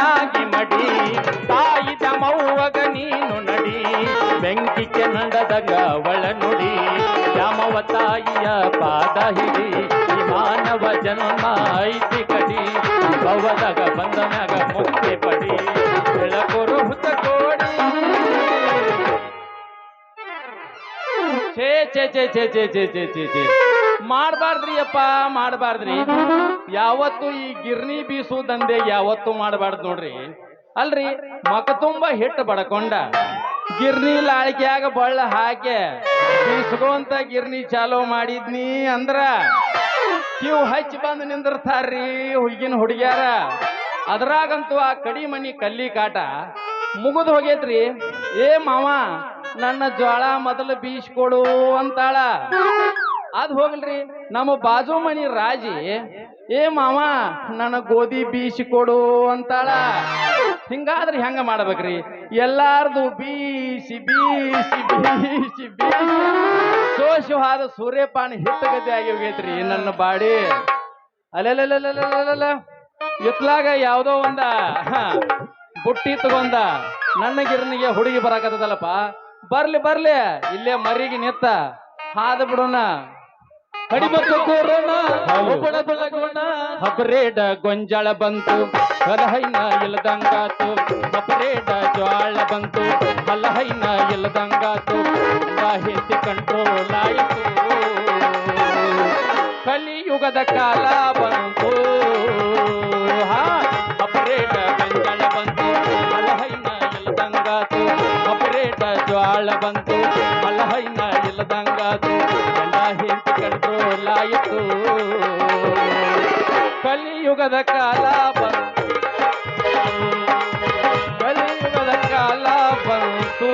ಮನೆಯಾಗಿ ಮಡಿ ಕಾಯಿದ ಮೌವಗ ನೀನು ನಡಿ ಬೆಂಕಿ ಕೆನ್ನಡದಾಗ ಒಳ ನುಡಿ ದ್ಯಾಮವ ತಾಯಿಯ ಪಾದ ಹಿಡಿ ಈ ಮಾನವ ಜನ್ಮ ಐತಿ ಕಡಿ ಭವದಾಗ ಬಂದ ಮ್ಯಾಗ ಮುಕ್ತಿ ಪಡಿ ಬೆಳಕೊರು ಹುತ ಕೋಡಿ ಛೇ ಛೇ ಛೇ ಛೇ ಛೇ ಛೇ ಛೇ ಛೇ ಛೇ ಮಾಡಬಾರ್ದ್ರಿ ಅಪ್ಪ ಮಾಡಬಾರ್ದ್ರಿ. ಯಾವತ್ತು ಈ ಗಿರ್ನಿ ಬೀಸುವುದಂದೆ ಯಾವತ್ತು ಮಾಡಬಾರ್ದು ನೋಡ್ರಿ. ಅಲ್ರಿ ಮಕ ತುಂಬ ಹಿಟ್ಟು ಬಡ್ಕೊಂಡ ಗಿರ್ನಿ ಲಾಳಿಕೆಯಾಗ ಬಳ್ಳ ಹಾಕಿ ಬೀಸ್ಕೊಂತ ಗಿರ್ನಿ ಚಾಲೋ ಮಾಡಿದ್ನಿ ಅಂದ್ರ ಇವು ಹಚ್ಚಿ ಬಂದು ನಿಂದಿರ್ತಾರ್ರಿ ಹುಡುಗಿನ ಹುಡುಗ್ಯಾರ. ಅದ್ರಾಗಂತೂ ಆ ಕಡಿ ಮನಿ ಕಲ್ಲಿ ಕಾಟ ಮುಗಿದು ಹೋಗೇತ್ರಿ. ಏ ಮಾವ ನನ್ನ ಜ್ವಾಳ ಮೊದಲು ಬೀಸ್ಕೊಡು ಅಂತಾಳ. ಅದ್ ಹೋಗಲ್ರಿ ನಮ್ಮ ಬಾಜು ಮನಿ ರಾಜಿ ಏ ಮಾವ ನನ್ನ ಗೋಧಿ ಬೀಸಿ ಕೊಡು ಅಂತಾಳ. ಹಿಂಗಾದ್ರೆ ಹೆಂಗ ಮಾಡ್ಬೇಕ್ರಿ? ಎಲ್ಲಾರ್ದು ಬೀಸಿ ಬೀಸಿ ಬೀಸಿ ಬೀಸಿ ಸೋಶವಾದ ಸೂರ್ಯಪಾನ ಹಿಟ್ಟಗತಿ ಆಗಿ ಹೋಗೈತ್ರಿ ನನ್ನ ಬಾಡಿ. ಅಲ್ಲೆಲ್ಲ ಇತ್ಲಾಗ ಯಾವ್ದೋ ಒಂದ ಬುಟ್ಟಿ ತಗೊಂಡ ನನ್ನ ಗಿರ್ನಿಗೆ ಹುಡುಗಿ ಬರಾಕತ್ತದಲ್ಲಪ್ಪ. ಬರ್ಲಿ ಬರ್ಲಿ ಇಲ್ಲೇ ಮರಿಗೆ ನಿತ್ತ ಹಾದ ಬಿಡೋಣ. ಕಡಿಮತ್ತು ಕೋರೋಣ ಒಬ್ಬಳ ಬೆಳಗೋಣ ಹಬರೇಡ ಗೊಂಜಾಳ ಬಂತು ಹಲಹೈನ ಇಲ್ಲದಂಗಾತು ಹಬರೇಡ ಜ್ವಾಳ ಬಂತು ಹಲಹೈನ ಇಲ್ಲದಂಗಾತು ಹೆಂಡತಿ ಕಂಟ್ರೋಲ್ ಆಯಿತು ಕಲಿಯುಗದ ಕಾಲ ಬಂತು. ಹಬರೇಡ ಗೊಂಜಾಳ ಬಂತು ಹಲಹೈನ ಇಲ್ಲದಂಗಾತು ಹಬರೇಡ ಜ್ವಾಳ ಬಂತು ಹಲಹೈನ ಇಲ್ಲದಂಗಾತು ಹೆಂಡತಿ ಕಂಟ್ರೋಲ್ ಆಯಿತು ಕಲಿಯುಗದ ಕಾಲ ಬಂತು ಕಲಿಯುಗದ ಕಾಲ ಬಂತು.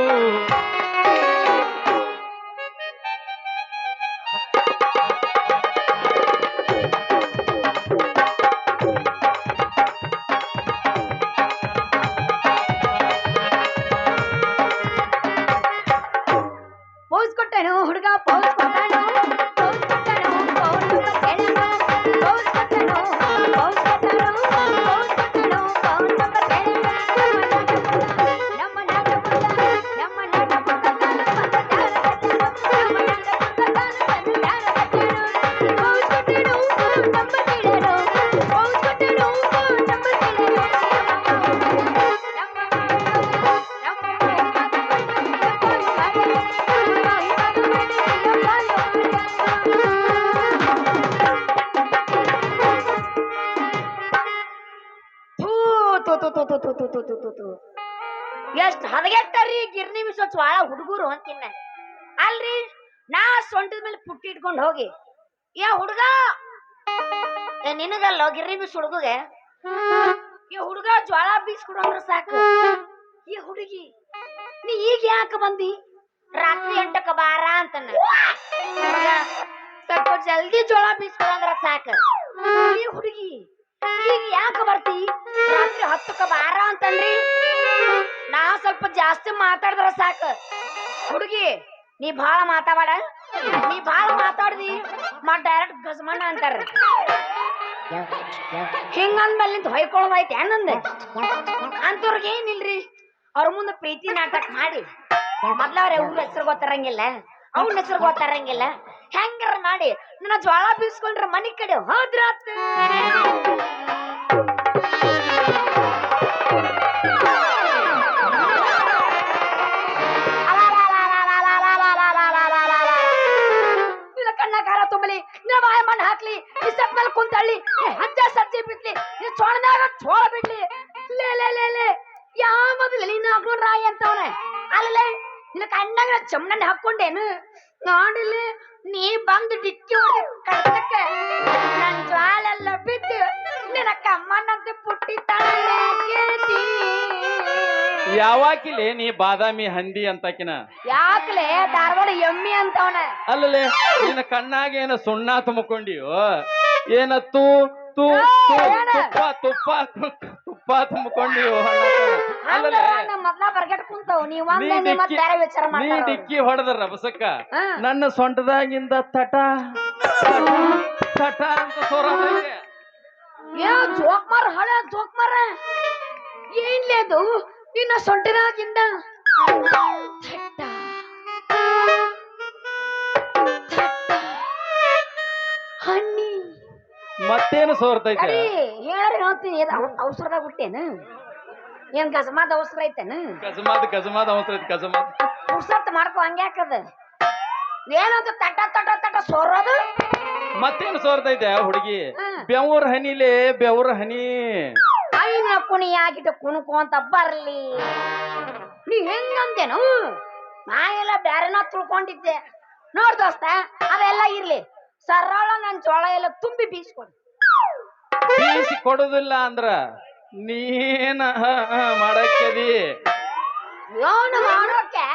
ಪೋಸ್ ಕೊಟ್ಟನು ಹುಡುಗ ಪೋಸ್ ಕೊಟ್ಟನು ಪೋಸ್ ಕೊಟ್ಟನು ಪೋಸ್ ಕೊಟ್ಟನು ಪೋಸ್ ಕೊಟ್ಟನು ಪೋಸ್ ಕೊಟ್ಟನು ಪೋಸ್ ಕೊಟ್ಟನು ಪೋಸ್ ಕೊಟ್ಟನು ನಮ್ಮ ನಾಟ ಪುಟ್ಟ ನಮ್ಮ ನಾಟ ಪುಟ್ಟ ಪೋಸ್ ಕೊಟ್ಟನು ನಮ್ಮ ಕಿಡನು ಪೋಸ್ ಕೊಟ್ಟನು ನಮ್ಮ ಕಿಡನು ಎಷ್ಟ್ ಹದಗೆಟ್ಟಾರಿ ಗಿರ್ನಿ ಬಿಸೋ ಜ್ವಾಳ ಹುಡುಗರು ಅಂತಿನ್ನ ಅಲ್ರಿ. ನಾ ಸೊಂಟದ ಮೇಲೆ ಪುಟ್ಟಿ ಇಟ್ಕೊಂಡು ಹೋಗಿ ಯಾ ಹುಡುಗ ನಿನಗಲ್ಲ ಗಿರ್ನಿ ಬೀಸ್ ಹುಡುಗಗೆ ಈ ಹುಡುಗ ಜ್ವಾಳ ಬೀಸ್ಕೊಡು ಅಂದ್ರೆ ಸಾಕು. ಈ ಹುಡುಗಿ ನೀ ಈಗ ಯಾಕೆ ಬಂದಿ ರಾತ್ರಿ 8ಕ್ಕೆ ಬಾರ ಅಂತನ್ನ ಸ್ವಲ್ಪ ಜಲ್ದಿ ಜ್ವಾಳ ಬೀಸ್ಕೊಡು ಅಂದ್ರ ಸಾಕು. ಈ ಹುಡುಗಿ ಈಗ ಯಾಕೆ ಬರ್ತಿ ರಾತ್ರಿ 10ಕ್ಕೆ ಬಾರ ಅಂತಂದ್ರಿ. ನಾ ಸ್ವಲ್ಪ ಜಾಸ್ತಿ ಮಾತಾಡಿದ್ರ ಸಾಕು. ಹುಡುಗಿ ನೀ ಬಾಳ ಮಾತಾಡ ನೀ ಬಾಳ ಮಾತಾಡ್ದಿ ಡೈರೆಕ್ಟ್ ಗಜಮಣ್ಣ ಅಂತಾರ. ಹಿಂಗಂದ್ಮೇಲೆ ನಿಂತ ಹೊಯ್ಕೊಳ್ಳೋದೈತಿ ಏನಂದ ಅಂತವ್ರಿಗೆ ಏನಿಲ್ರಿ. ಅವ್ರ ಮುಂದೆ ಪ್ರೀತಿ ನಾಟಕ ಮಾಡಿ ಮೊದ್ಲ ಅವ್ರ ಊರ ಹೆಸರು ಗೊತ್ತಾರಂಗಿಲ್ಲ ಅವ್ನ ಹೆಸರು ಗೊತ್ತಾರಂಗಿಲ್ಲ ಹೆಂಗಾರ ಮಾಡಿ ನನ್ನ ಜ್ವಾಳ ಬೀಸ್ಕೊಂಡ್ರೆ ಮನಿ ಕಡೆ ಹೋದ್ರ ಕಣ್ಣ ಖಾರ ತುಂಬಲಿ ನಿನ್ನ ಬಾಯ ಮಣ್ಣು ಹಾಕ್ಲಿ ಇಷ್ಟಪ್ ಮೇಲೆ ಕುಂತಳ್ಳಿ ಹಂಚ ಸಜ್ಜಿ ಬಿಡ್ಲಿ ನೀ ಚೋಳದಾಗ ಚೋಳ ಬಿಡ್ಲಿ ಲೇ ಲೇ ಲೇ ಲೇ ಯಾವ ಮೊದಲು ನೀನು ಹಾಕೊಂಡು ರಾಯಿ ಅಂತವನೆ ಅಲ್ಲೇ ನಿನ್ನ ಕಣ್ಣಾಗ ಚಮ್ಮಣ್ಣ ಹಾಕೊಂಡೇನು ನೋಡಿಲ್ಲ ನೀ ಬಂದು ಡಿಕ್ಕಿ ಕಡ್ತಕ್ಕ ನನ್ ಜ್ವಾಲೆಲ್ಲ ಬಿದ್ದು ನಿನ್ನ ಕಮ್ಮಣ್ಣಂತೆ ಪುಟ್ಟಿ ತಳಕೇತಿ. ಯಾವಾಕಿಲೆ ನೀ ಬಾದಾಮಿ ಹಂದಿ ಅಂತಕಿನ ಯಾಕಲೆ ಧಾರವಾಡ ಎಮ್ಮಿ ಅಂತವನ ಅಲ್ಲೇ ನಿನ್ನ ಕಣ್ಣಾಗ ಏನ ಸುಣ್ಣ ತುಂಬಿಕೊಂಡಿಯೋ ಏನ ತೂ ತೂ ತುಪ್ಪ ತುಪ್ಪ ತುಪ್ಪ ತುಂಬಿಕೊಂಡಿಯೋ ಅಲ್ಲೇ ಮೊದ್ಲ ಬರ್ಗೆಟ್ ಕುಂತವ್ ನೀ ಡಿಕ್ಕಿ ಹೊಡೆದ ರಭಸಕ್ಕ ನನ್ನ ಸೊಂಟದಾಗಿಂದ ತಟ ತಟ ಅಂತ ಸೋರ ಜೋಕ್ ಮಾರ ಹಳೆ ಜೋಕ್ ಮಾರ ಏನ್ಲೇದು ನಿನ್ನ ಸೊಂಟದಾಗಿಂದ ಹಣ್ಣಿ ಮತ್ತೇನು ಸೋರ್ತೈತೆ ಅಡಿ ಹೇಳ್ರಿ ಹೇಳ್ತೀನಿ ಅವಸರದಾಗ ಹುಟ್ಟೇನು ಏನ್ ಗಜಮಾದ ಅವಸರ ಐತೇನು ಕಸಮಾದ ಅವಸರ ಐತಿ ಕಸಮಾದ ಪುರ್ಸತ್ ಮಾಡ್ಕೊ ಹಂಗ್ಯಾಕದ ಏನದು ತಟ ತಟ ತಟ ಸೋರೋದು ಮತ್ತೇನು ಸೋರ್ತೈತೆ ಹುಡುಗಿ ಬೆವ್ರ ಹನಿಲೇ ಬೆವ್ರ ಹನಿ ಐನ ಕುಣಿ ಆಗಿಟ್ಟು ಕುಣಕು ಅಂತ ಬರ್ಲಿ ನೀ ಹೆಂಗಂದೇನು ನಾ ಎಲ್ಲ ಬ್ಯಾರೆನ ತಿಳ್ಕೊಂಡಿದ್ದೆ ನೋಡ್ ದೋಸ್ತ ಅದೆಲ್ಲ ಇರ್ಲಿ ಸರಳ ನನ್ ಜೋಳ ಎಲ್ಲ ತುಂಬಿ ಬೀಸ್ಕೊಡು ಬೀಸಿ ಕೊಡುದಿಲ್ಲ ಅಂದ್ರ ನೀನ ಮಾಡಕ್ಕದಿ ಯೋನು ಮಾಡೋಕೆ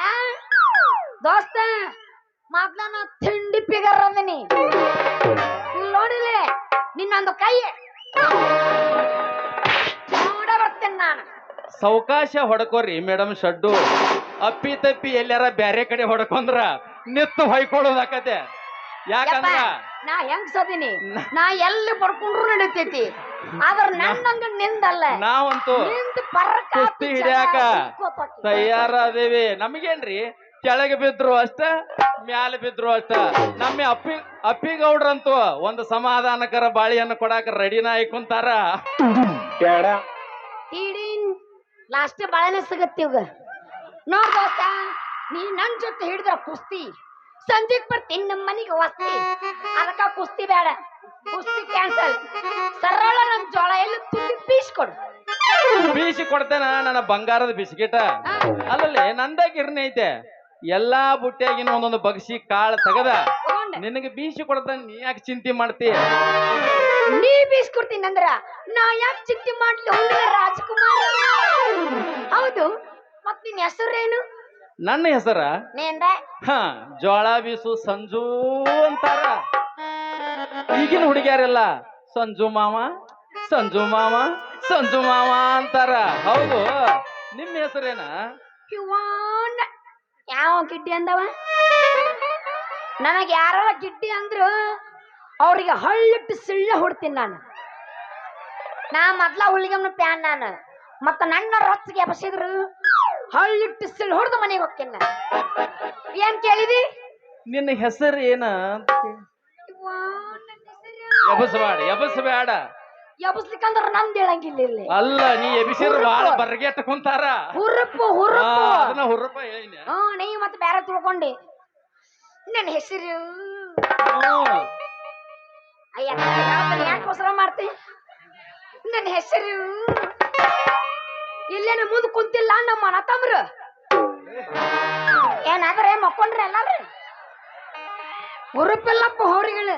ದೋಸ್ತ ಮೊದ್ಲನ ತಿಂಡಿ ಪಿಗರ್ ಅದೀನಿ ಇಲ್ಲಿ ನೋಡಿಲೆ ನಿನ್ನೊಂದು ಕೈ ನೋಡ ಬರ್ತೇನೆ ನಾನು ಸಾವಕಾಶ ಹೊಡ್ಕೋರಿ ಮೇಡಮ್ ಶಡ್ಡು ಅಪ್ಪಿ ತಪ್ಪಿ ಎಲ್ಲಾರ ಬ್ಯಾರೆ ಕಡೆ ಹೊಡ್ಕೊಂಡ್ರ ನಿತ್ತು ಹೊಯ್ಕೊಳ್ಳೋದಾಕತೆ ಯಾಕಂದ್ರ ನಾ ಹೆಂಗ್ ಸದಿನಿ ನಾ ಎಲ್ಲಿ ಪಡ್ಕೊಂಡ್ರು ನಡೀತೈತಿ ಆದ್ರ ನನ್ನಂಗ ನಿಂದಲ್ಲ ನಾವಂತೂ ನಿಂದ ಪರಕ ಕುಸ್ತಿ ಹಿಡಿಯಾಕ ತಯಾರದೇವಿ ನಮಗೇನ್ರಿ ಕೆಳಗೆ ಬಿದ್ರು ಅಷ್ಟ ಮ್ಯಾಲ ಬಿದ್ರು ಅಷ್ಟ ನಮ್ಮ ಅಪ್ಪಿಗೌಡ್ರಂತೂ ಒಂದು ಸಮಾಧಾನಕರ ಬಾಳಿಯನ್ನು ಕೊಡಾಕ ರೆಡಿನ ಆಯ್ಕೊಂತಾರ ಲಾಸ್ಟ್ ಬಾಳೆನೆ ಸಿಗತ್ತಿ ಇವಾಗ ನೋಡ್ ದೋಸ್ತ ನೀ ನನ್ ಜೊತೆ ಹಿಡಿದ್ರ ಕುಸ್ತಿ ಸಂಜೆಗ್ ಬರ್ತೀನಿ ನಮ್ಮ ಮನೆಗೆ ವಸ್ತಿ ಅದಕ್ಕ ಕುಸ್ತಿ ಬೇಡ ಕುಸ್ತಿ ಕ್ಯಾನ್ಸಲ್ ಸರಳ ನನ್ ಜೋಳ ಎಲ್ಲ ತುಂಬಿ ಬೀಸ್ಕೊಡು ಬೀಸಿ ಕೊಡ್ತೇನ ನನ್ನ ಬಂಗಾರದ ಬಿಸ್ಕಿಟ ಅಲ್ಲಲ್ಲಿ ನಂದ ಗಿರ್ನಿ ಐತೆ ಎಲ್ಲಾ ಬುಟ್ಟಿಯಾಗಿನ ಒಂದೊಂದು ಬಗ್ಸಿ ಕಾಳು ತಗದ ನಿನಗೆ ಬೀಸಿ ಕೊಡ್ತಾನೆ ನೀ ಯಾಕೆ ಚಿಂತೆ ಮಾಡ್ತಿ ನೀ ಬೀಸ್ಕೊಡ್ತೀನಿ ಅಂದ್ರ ನಾ ಯಾಕೆ ಚಿಂತೆ ಮಾಡ್ಲಿ ಹುಡುಗ ರಾಜ್ಕುಮಾರ್ ಹೌದು ಮತ್ ನಿನ್ ಹೆಸರೇನು ನನ್ನ ಹೆಸರ ಜೋಳ ಬೀಸು ಸಂಜು ಅಂತಾರ ಈಗಿನ ಹುಡುಗಿಯಾರೆಲ್ಲ ಸಂಜು ಮಾವ ಸಂಜು ಮಾವ ಸಂಜು ಮಾವ ಅಂತಾರ ಹೌದು ನಿಮ್ಮ ಹೆಸರೇನ ಯಾವ ಗಿಡ್ಡಿ ಅಂದವ ನನಗೆ ಯಾರ ಗಿಡ್ಡಿ ಅಂದ್ರು ಅವ್ರಿಗೆ ಹಳ್ಳಿಟ್ಟು ಸಿಳ್ಳ ಹೊಡ್ತೀನಿ ನಾ ಮೊದ್ಲ ಹುಳ್ಳಿಗಮ್ಮನ ಪ್ಯಾನ್ ನಾನು ಮತ್ತ ನನ್ನ ರೊಚ್ಚಿಗೆ ಬಸಿದ್ರು ಹಳ್ಳಿಟ್ಟು ಸಿಳ್ಳ ಹೊಡೆದು ಮನೆಗೆ ಹೋಗ್ತೀನಿ ಏನ್ ಕೇಳಿದಿ ನಿನ್ನ ಹೆಸರು ಏನ ಎಬಸಬೇಡ ಎಬಸ್ಲಿಕ್ಕಂದ್ರ ನಮ್ದು ಹೇಳಂಗಿಲ್ಲ ಇಲ್ಲಿ ಅಲ್ಲ ನೀ ಎಬಿಸಿರ್ ಬಾಳ ಬರ್ಗೆಟ್ ಕುಂತಾರ ಹುರುಪು ಅದನ್ನ ಹುರುಪ ಹೇಳಿನ ನೀ ಮತ್ತೆ ಬೇರೆ ತಿಳ್ಕೊಂಡಿ ನನ್ನ ಹೆಸರು ಅಯ್ಯ ಯಾಕೋಸ್ಕರ ಮಾಡ್ತಿ ನನ್ನ ಹೆಸರು ಇಲ್ಲೇನು ಮುಂದ್ ಕುಂತಿಲ್ಲ ನಮ್ಮ ಅಣ್ಣ ತಮ್ರು ಏನಾದ್ರೆ ಮಕ್ಕೊಂಡ್ರಿ ಎಲ್ಲಾರು ಹುರುಪಿಲ್ಲಪ್ಪ ಹೋರಿಗಳು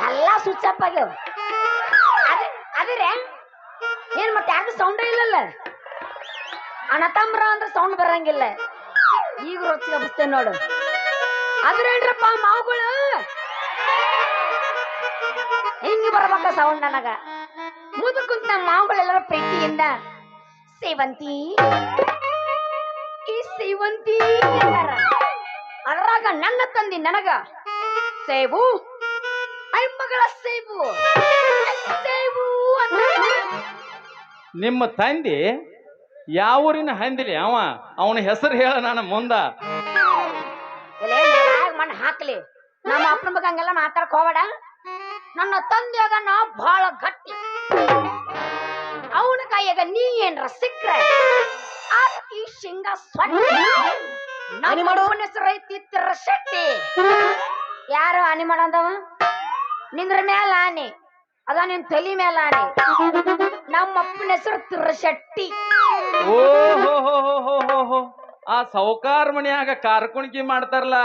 ಎಲ್ಲಾ ಸ್ವಿಚ್ ಅಪ್ ಆಗ್ಯಾವ ಅದ್ರೆ ಏನ್ ಮತ್ತೆ ಯಾಕೆ ಸೌಂಡ್ ಇಲ್ಲಲ್ಲ ಅಣ್ಣ ತಮ್ರ ಅಂದ್ರೆ ಸೌಂಡ್ ಬರಂಗಿಲ್ಲ ಈಗ ರೊಚ್ಚಿಗೆ ಹಬ್ಸ್ತೇನೆ ನೋಡು ಅದ್ರೇನ್ರಪ್ಪ ಮಾವುಗಳು ಹಿಂಗ ಬರ್ಬೇಕ ಸೌಂಡ್ ನನಗ ಮುದುಕುಂತ ಮಾವುಗಳೆಲ್ಲರ ಪ್ರೀತಿಯಿಂದ ಸೇವಂತಿ ಈ ಸೇವಂತಿ ಅದ್ರಾಗ ನನ್ನ ತಂದಿ ನನಗ ಸೇವು ಐಮಗಳ ಸೇವು ಸೇವು ನಿಮ್ಮ ತಂದಿ ಯಾವೂರಿನ ಹಂದಿಲಿ ಅವನ ಹೆಸರು ಹೇಳ ನಾನು ಮುಂದ ಮಣ್ಣು ಹಾಕ್ಲಿ ನಮ್ಮ ಅಪ್ಪನ ಬಗ್ಗೆ ಹಂಗೆಲ್ಲ ಮಾತಾಡಕ್ ಹೋಗಬೇಡ ನನ್ನ ತಂದೆಯಾಗ ನಾ ಬಹಳ ಗಟ್ಟಿ ಅವನ ಕೈಯಾಗ ನೀ ಏನ್ರ ಸಿಕ್ಕ್ರೆ ಈ ಶೇಂಗಾ ನನ್ನ ಹೆಸರು ಐತಿ ಶೆಟ್ಟಿ ಯಾರು ಆನಿ ಮಾಡಂದವ ನಿಂದ್ರ ಮೇಲ ಆನಿ ಅದ ನಿನ್ ತಲಿ ಮೇಲ ಆನಿ ನಮ್ಮ ಅಪ್ಪನ ಹೆಸರು ತಿರ್ಶೆಟ್ಟಿ ಓಹೋ ಆ ಸೌಕಾರ ಮನ್ಯಾಗ ಕಾರ್ಕುಣಿಕೆ ಮಾಡ್ತಾರಲ್ಲ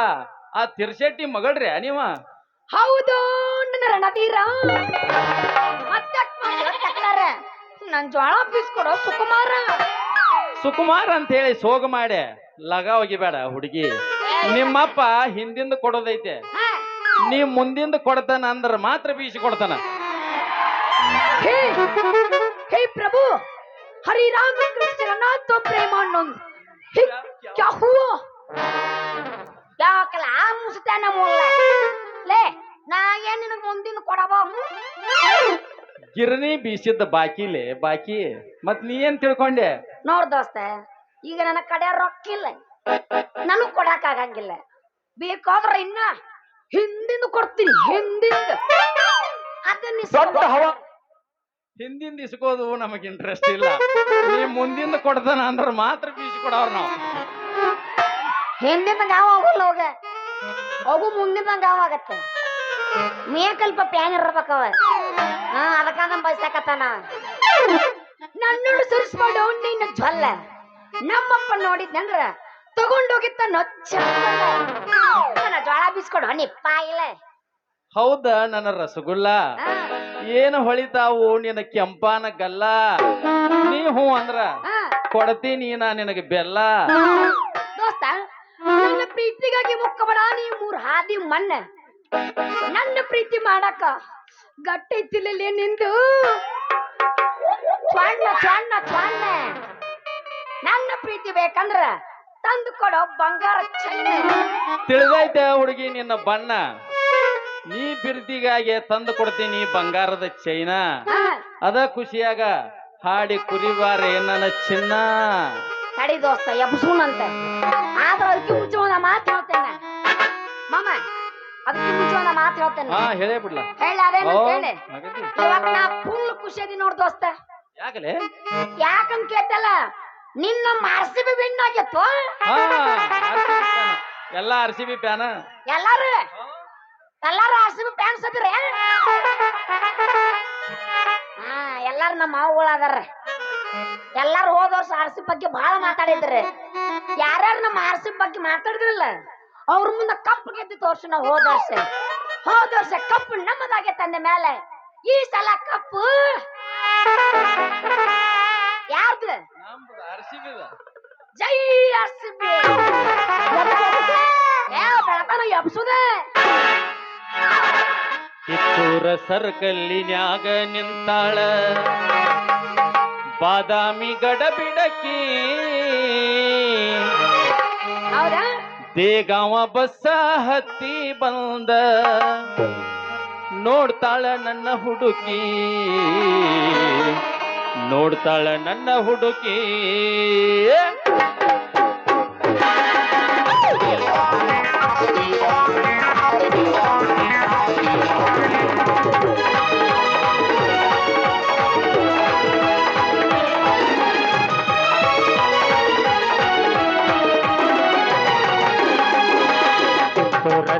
ಆ ತಿರ್ಶೆಟ್ಟಿ ಮಗಳ್ರಿ ನೀವ ಹೌದು ನನ್ನ ರಣಧೀರ ನನ್ ಜೋಳ ಬೀಸ್ಕೊಡೋ ಸುಕುಮಾರ ಅಂತ ಹೇಳಿ ಸೋಗ ಮಾಡೆ ಲಗ ಒಗಿಬೇಡ ಹುಡುಗಿ ನಿಮ್ಮಪ್ಪ ಹಿಂದಿಂದ ಕೊಡೋದೈತೆ ನೀ ಮುಂದಿಂದ ಕೊಡ್ತಾನ ಅಂದ್ರ ಮಾತ್ರ ಬೀಸಿ ಕೊಡ್ತಾನ ಹೇ ಪ್ರಭು ಹರಿ ರಾಮ ಕೃಷ್ಣ ಜಗನ್ನಾಥ ಪ್ರೇಮಾನಂದ್ क्या हुआ ಯಾಕಲ ಆ ಮುಸ್ತಾನ ಮುಲ್ಲ ಲೇ ನಾ ಏನ್ ನಿನಗೆ ಮುಂದಿನ ಕೊಡಬಹುದು ಗಿರಣಿ ಬೀಸಿದ್ದ ಬಾಕಿಲೆ ಬಾಕಿ ಮತ್ ನೀ ಏನ್ ತಿಳ್ಕೊಂಡೆ? ನೋಡ್ ದೋಸ್ತ, ಈಗ ನನ್ನ ಕಡೆ ರೊಕ್ಕಿಲ್ಲ, ನನಗ್ ಕೊಡಾಕ ಆಗಂಗಿಲ್ಲ. ಬೇಕಾದ್ರ ಇನ್ನ ಹಿಂದಿಂದ ಕೊಡ್ತೀನಿ, ಹಿಂದಿಂದ. ಅದನ್ನ ದೊಡ್ಡ ಹವ ಹಿಂದಿಂದ ಇಸ್ಕೋದು ನಮಗ್ ಇಂಟ್ರೆಸ್ಟ್ ಇಲ್ಲ. ನೀ ಮುಂದಿಂದ ಕೊಡ್ತಾನ ಅಂದ್ರ ಮಾತ್ರ ಬೀಸಿ ಕೊಡವ್ರ ನಾವು. ಹಿಂದಿಂದ ಗಾವ ಹೋಗಲ್ಲ, ಹೋಗು ಮುಂದಿಂದ ಗಾವ ಆಗತ್ತೆ. ಮೇಕಲ್ಪ ಪ್ಯಾನ್ ಇರ್ಬೇಕವ. ಅದಕ್ಕ ನಮ್ ಬಯಸಕತ್ತಾನ. ನನ್ನನ್ನು ಸುರಿಸ್ಕೊಂಡು ನಿನ್ನ ಜ್ವಲ್ಲ ನಮ್ಮಪ್ಪ ನೋಡಿದ್ನಂದ್ರ ತಗೊಂಡೋಗಿತ್ತ ನೊಚ್ಚ ನನ್ನ ಜ್ವಾಳ ಬೀಸ್ಕೊಡು ನಿಪ್ಪ ಇಲ್ಲ. ಹೌದ ನನ್ನ ರಸಗುಲ್ಲ, ಏನು ಹೊಳಿತಾವು ನಿನ್ನ ಕೆಂಪಾನ ಗಲ್ಲ. ನೀ ಹೂ ಅಂದ್ರ ಕೊಡ್ತೀನಿ ನಾ ನಿನಗೆ ಬೆಲ್ಲ. ದೋಸ್ತ, ನನ್ನ ಪ್ರೀತಿಗಾಗಿ ಮುಕ್ಕಬೇಡ ನೀ 3 ಹಾದಿ ಮಣ್ಣ. ನನ್ನ ಪ್ರೀತಿ ಮಾಡಕ ಗಟ್ಟೈತಿಲ್ಲ ನಿಂದು ಚ್ವಾಣ್ಣ ಚ್ವಾಣ್ಣ ಚ್ವಾಣ್ಣ. ನನ್ನ ಪ್ರೀತಿ ಬೇಕಂದ್ರ ತಂದು ಕೊಡೋ ಬಂಗಾರ ಚೈನ. ತಿಳಿದೈತೆ ಹುಡುಗಿ ನಿನ್ನ ಬಣ್ಣ, ನೀ ಪ್ರೀತಿಗಾಗಿ ತಂದು ಕೊಡ್ತೀನಿ ಬಂಗಾರದ ಚೈನ. ಅದ ಖುಷಿಯಾಗ ಹಾಡಿ ಕುರಿಬಾರೆ ನನ್ನ ಚಿನ್ನ. ತಡಿ ದೋಸ್ತ, ಎಬ್ಸೂನಂತೆ. ಆದ್ರ ಅದಕ್ಕೆ ಮುಂಚೆ ಒಂದ ಮಾತು ಹೇಳ್ತೇನೆ ಮಾಮ, ಅದಕ್ಕೆ ಮುಂಚೆ ಒಂದ ಮಾತು ಹೇಳ್ತೇನೆ. ಹೇಳೇ ಬಿಡ್ಲ. ಹೇಳ ಅದೇನು ಹೇಳಿ. ಇವತ್ ನಾ ಫುಲ್ ಖುಷಿ ಅದೀನಿ ನೋಡ್ ದೋಸ್ತ. ಯಾಕಲೆ? ಯಾಕಂತ ಕೇಳ್ತಲ್ಲ, ನಿನ್ನ ಆರ್ಸಿಬಿ ವಿನ್ ಆಗಿತ್ತು. ಎಲ್ಲ RCB ಫ್ಯಾನ. ಎಲ್ಲಾರು RCB ಫ್ಯಾನ್ಸ್ ಅದಿರಿ. ಎಲ್ಲಾರು ನಮ್ಮ ಮಾವುಗಳು ಅದಾರ. ಎಲ್ಲಾರು ಹೋದ ವರ್ಷ RCB ಬಗ್ಗೆ ಬಹಳ ಮಾತಾಡಿದ್ರಿ. ಯಾರ್ಯಾರು ನಮ್ಮ RCB ಬಗ್ಗೆ ಮಾತಾಡಿದ್ರಲ್ಲ ಅವ್ರ ಮುಂದೆ ಕಪ್ಪು ಗೆದ್ದು ತೋರ್ಸು. ನಾವು ಹೋದ ವರ್ಷ ಕಪ್ಪು ನಮ್ಮದಾಗೆ ತಂದ ಮೇಲೆ ಈ ಸಲ ಕಪ್ಪು ಯಾರ್ದು? ಜೈ RCB. ಬೆಳತನ ಎಬ್ಸುದ. ಕಿತ್ತೂರ ಸರ್ಕಲ್ಲಿನ್ಯಾಗ ನಿಂತಾಳ ಬಾದಾಮಿ ಗಡಬಿಡಕಿ. ಹೌದಾ? ದೇಗಾವ ಬಸ್ಸ ಹತ್ತಿ ಬಂದ ನೋಡ್ತಾಳ ನನ್ನ ಹುಡುಕಿ, ನೋಡ್ತಾಳ ನನ್ನ ಹುಡುಕಿ.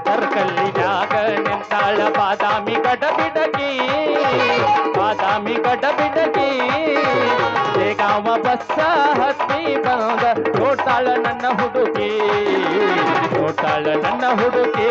ಸರ್ಕಲ್ಲಿನಾಗ ನಿಂತಾಳ ಬಾದಾಮಿ ಗಡಬಿಡಗಿ, ಬಾದಾಮಿ ಗಡಬಿಡಗಿ. ಬೇಗಾವ ಬಸ್ಸ ಹತ್ತಿ ಬಂದ ನೋಡ್ತಾಳ ನನ್ನ ಹುಡುಗಿ, ನೋಡ್ತಾಳ ನನ್ನ ಹುಡುಗಿ.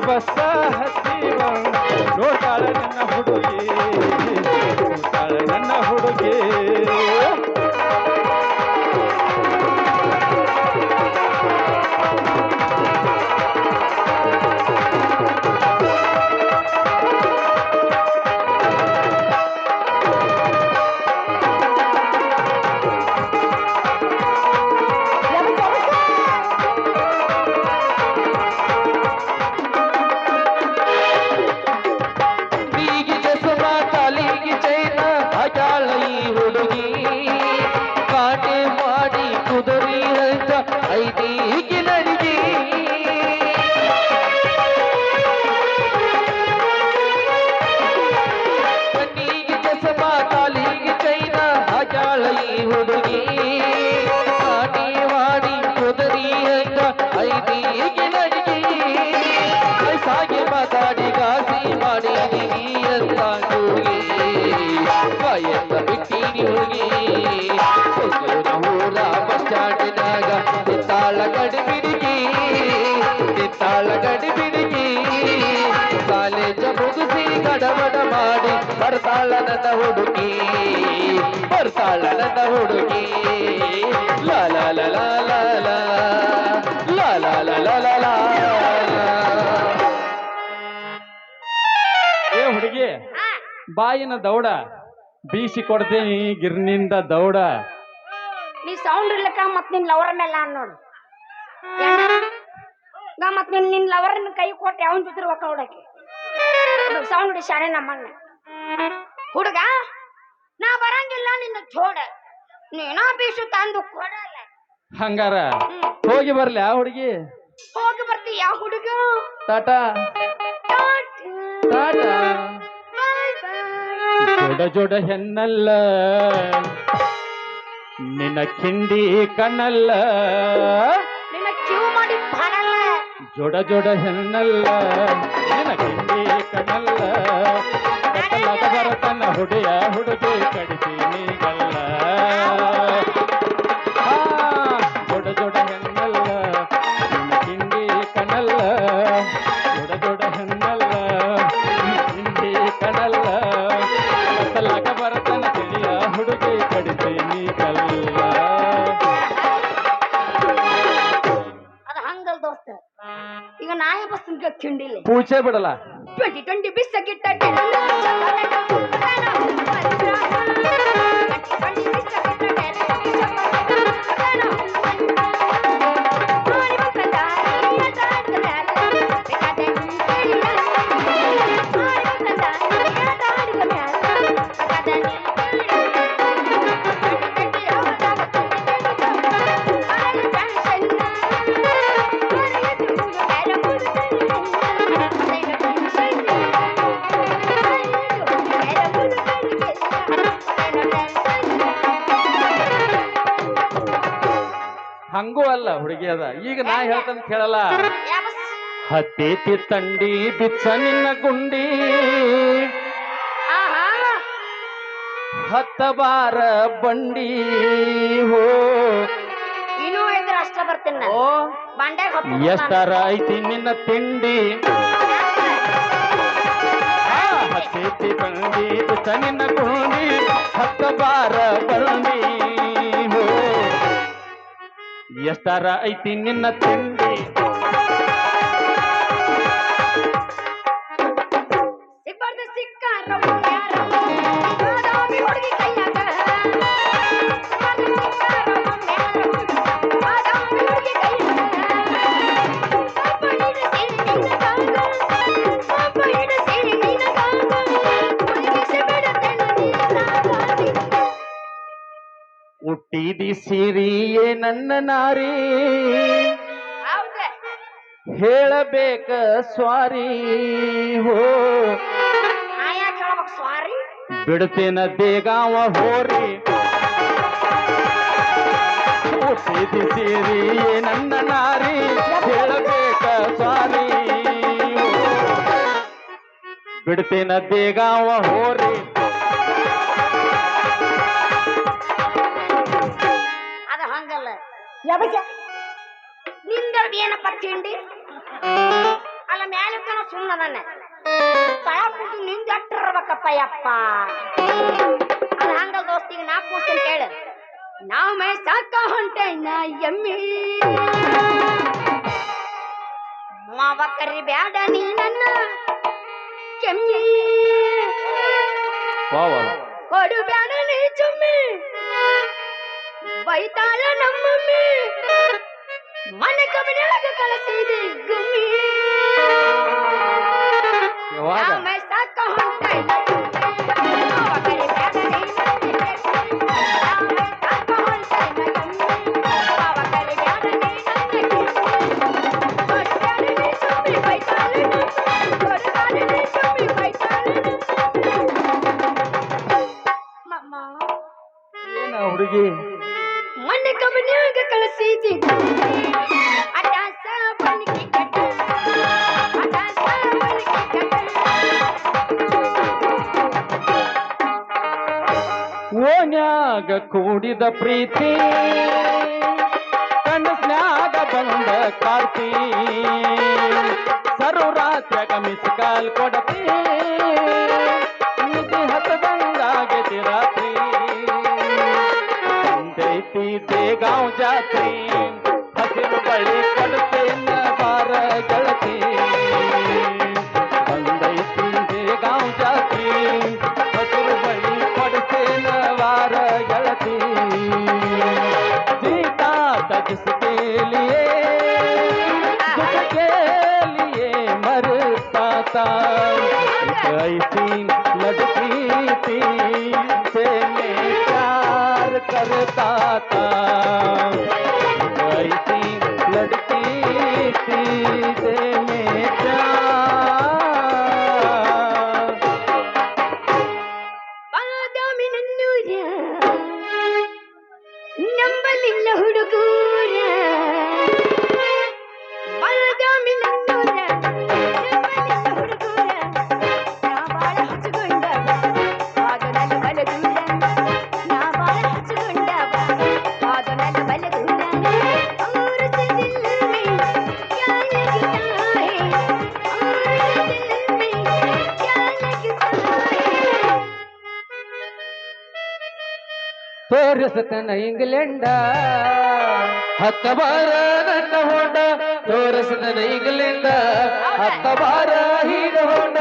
ಬಸ್ಸ ಹತ್ತಿ ನೋಡ್ತಾಳ ನನ್ನ ಹುಡುಗಿ, ನೋಡ್ತಾಳ ನನ್ನ ಹುಡುಗಿ. ಐದೀಗಿನ ಅಡಿಗೆ ಸಾಗಿ ಮಾತಾಡಿ ಗಾಸಿ ಮಾಡಿ ನೀರಂತ ಹೋಗಿ ಕಾಯತ್ತ ಬಿಟ್ಟಿನಿ ಹೋಗಿ ಊರ ಬಚ್ಚಾಟಿನಾಗ ನಿತ್ತಾಳ ಗಡಿಬಿಡಿಗಿ ನಿತ್ತಾಳ ಗಡಿಬಿಡಿಗಿ ಕಾಲೇಜ ಮುಗಿಸಿ ಗಡಬಡ ಮಾಡಿ ಬರ್ತಾಳ ನನ್ನ ಹುಡುಗಿ ಬರ್ತಾಳ ನನ್ನ ಹುಡುಗಿ ಲಾ ಲಾ ಲಾ ಲಾ ಲಾ ಲಾ ಲಾ ಲಾ ಲಾ ಲಾ ಲಾ ಲಾ. ಏ ಹುಡುಗಿ ಬಾಯಿನ ದೌಡ ಬೀಸಿ ಕೊಡ್ತೇನಿ ಗಿರ್ನಿಂದ ದೌಡ. ನೀ ಸೌಂಡ್ ಇರ್ಲಕ್ಕ ಮತ್ ನಿನ್ ಲವರ್ ಮೇಲೆ ನಾನ್ ನೋಡು ಮತ್ ನಿನ್ ಲವರ್ ಕೈ ಕೊಟ್ಟೆ ಅವನ್ ಜೊತೆ ಒಕ್ಕ ಹೊಡಕ್ಕೆ ಸೌಂಡ್ ಹಿಡಿ ಶಾನೆ ನಮ್ಮಣ್ಣ ಹುಡುಗ ನಾ ಬರಂಗಿಲ್ಲ ನಿನ್ನ ಜೋಡ ನೀನಾ ಬೀಸು ತಂದು ಕೊಡಲ್ಲ. ಹಂಗಾರ ಹೋಗಿ ಬರ್ಲಿ ಆ ಹುಡುಗಿ. ಹೋಗಿ ಬರ್ತೀಯ ಹುಡುಗ ಟಾಟಾ ಟಾಟಾ. ಜೋಡ ಜೋಡ ಹೆಣ್ಣಲ್ಲ ನಿನ್ನ ಕಿಂಡಿ ಕಣ್ಣಲ್ಲ ನಿನ್ನ ಕ್ಯೂ ಮಾಡಿ ಬಾರಲ್ಲ ಜೋಡ ಜೋಡ ಹೆಣ್ಣಲ್ಲ ನಿನ್ನ ಕಿಂಡಿ ಕಣ್ಣಲ್ಲ ಕತ್ತಲಾಗ ಬರತನ ಹುಡಿಯ ಹುಡುಗಿ ಕಡಿತೀನಿ ಗಲ್ಲ. ಜೋಡ ಜೋಡ ಹೆಣ್ಣಲ್ಲ ನಿನ್ನ ಕಿಂಡಿ ಕಣ್ಣಲ್ಲ ಜೋಡ ಜೋಡ ಹೆಣ್ಣಲ್ಲ ನಿನ್ನ ಕಿಂಡಿ ಕಣ್ಣಲ್ಲ ಕತ್ತಲಾಗ ಬರತನ ತಿಳಿಯ ಹುಡುಗಿ ಕಡಿತೀನಿ ಗಲ್ಲ. ಅದು ಹಂಗಲ್ ದೋಸ್ತ ಈಗ ನಾಯ ಬಸ್ ತಿಂಡಿಲ್ಲ ಪೂಜೆ ಬಿಡಲ್ಲ 2020 ಬಿಸ್ಸಗಿಟ್ಟ ಹಂಗೂ ಅಲ್ಲ ಹುಡುಗಿ ಅದ. ಈಗ ನಾ ಹೇಳ್ತಂತ ಕೇಳಲ್ಲ. ಹತ್ತೇತಿ ತಂಡಿ ಬಿಚ್ಚ ನಿನ್ನ ಗುಂಡಿ ಹತ್ತ ಬಾರ ಬಂಡಿ ಹೋ ಇನ್ನೂ ಇದ್ರೆ ಅಷ್ಟ ಬರ್ತೀನಿ ಓ ಬಂಡ್ಯಾಗ ಎಷ್ಟರ ಐತಿ ನಿನ್ನ ತಿಂಡಿ ಹತ್ತೇತಿ ತಂಡಿ ಬಿಚ್ಚ ನಿನ್ನ ಗುಂಡಿ ಹತ್ತ ಬಾರ ಬಂಡಿ ಹೋ ಎಷ್ಟರ ಐತಿ ನಿನ್ನ ತಿಂಡಿ ಸಿಬ್ಬಾರ್ದ ಸಿಕ್ಕಾರ ಹುಡುಗಿ ಕೈಯಾಗ ಹುಡುಗಿ ಹುಟ್ಟಿದಿ ಸಿರಿಯೇ ನನ್ನ ನಾರಿ ಹೌದ ಹೇಳಬೇಕ ಸ್ವಾರಿ ಹೋ ಯಾಕೆ ಹೇಳ್ಬೇಕು ಸ್ವಾರಿ ಬಿಡ್ತೇನ ದೇಗಾವ ಹೋರಿ ಹುಟ್ಟಿದಿ ಸಿರಿಯೇ ನನ್ನ ನಾರಿ ಹೇಳಬೇಕ ಸ್ವಾರಿ ಹೋ ಬಿಡ್ತೇನ ದೇಗಾವ ಹೋರಿ ಅದ ಹಂಗಲ್ಲ ನಿಂದ ಏನಪ್ಪ ತಿಂಡಿ ಅಲ್ಲ ಮ್ಯಾಲಿಕನ ಸುಮ್ಮನೆ ತಳ ಕೂತು ನಿಂದ ಅಟ್ಟಿರ್ಬೇಕಪ್ಪ ಯಪ್ಪ ಅದ ಹಂಗಲ್ ದೋಸ್ತಿಗೆ ನಾ ಕೂಡ್ತೀನಿ ಕೇಳು ನಾವು ಮೈ ಸಾಕ ಹೊಂಟೆ ನಾ ಎಮ್ಮಿ ಮಾವ ಕರಿ ಬ್ಯಾಡ ನೀ ನನ್ನ ಕೆಮ್ಮಿ ಕೊಡು ಬ್ಯಾಡ ನೀ ಚುಮ್ಮಿ ಬೈತಾಳ ನಮ್ಮಮ್ಮಿ ಮನೆ ಕಬಿನಾಗ ಕಳಿಸಿದಿ ಗುಮ್ಮಿ ಮೈ ಸಾಕ ಹೊಂಟೆ ಮಾವ ಕರಿ ಬ್ಯಾಡ ನೀ ಹುಡುಗಿ ಮನೆ ಕಬಿನಾಗ ಕಳಿಸಿದಿ ಅಡ್ಡ ಕನಸ್ನ್ಯಾಗ ಕೂಡಿದ ಪ್ರೀತಿ ಕನಸ್ನ್ಯಾಗ ಬಂದ ಕಾರ್ತಿ ಸರ್ವರಾತ್ರ್ಯಾಗ ಮಿಸ್ ಕಾಲ್ ಕೊಡತಿ ನಿಧಿ ಹತ್ತದಂಗಾಗೈತಿ ರಾತ್ರಿ ಬಂದೈತಿ ದೇಗಾಂವ್ ಜಾತ್ರಿ ಹಸಿರು ಬಳಿ ಕೊಡ್ತೇನ ಬಾರ ಗೆಳತಿ ಬಂದೈತಿ ದೇಗಾಂವ್ ಜಾತ್ರಿ ಹಸಿರು ಬಳಿ ಕೊಡ್ತೇನ ಬಾರ ಗೆಳತಿ जीता था जिसके लिए जिसके लिए मरता था ऐसी लड़की थी से मैं प्यार करता था ऐसी लड़की थी से मैं प्यार ನಂಬಲಿಲ್ಲ ಹುಡುಗೂರ ಬಾದಾಮಿ ನನ್ನೂರ ನಂಬಲಿಲ್ಲ ಹುಡುಗೂರ ನಾ ಬಾಳ ಹಚ್ಚಿಕೊಂಡವ ಆಗ ನನ್ನ ಬಲ ದೂರ ನಾ ಬಾಳ ಹಚ್ಚಿಕೊಂಡವ ಆಗ ನನ್ನ ಬಲ ದೂರ ಅವ್ರ ದಿಲ್ ಮೇ ಕ್ಯಾ ಲಗ್ತಾ ಹೈ ಅವ್ರ ದಿಲ್ ಮೇ ಕ್ಯಾ ಲಗ್ತಾ ಹೈ ತೋರಿಸತನ ಇಂಗ್ಲೆಂಡ ಹತ್ತ ಬಾರ ನನ್ನ ಹೊಂಡ ತೋರಿಸತನ ಇಂಗ್ಲೆಂಡ ಹತ್ತ ಬಾರ ಹೀಗ ಹೊಂಡ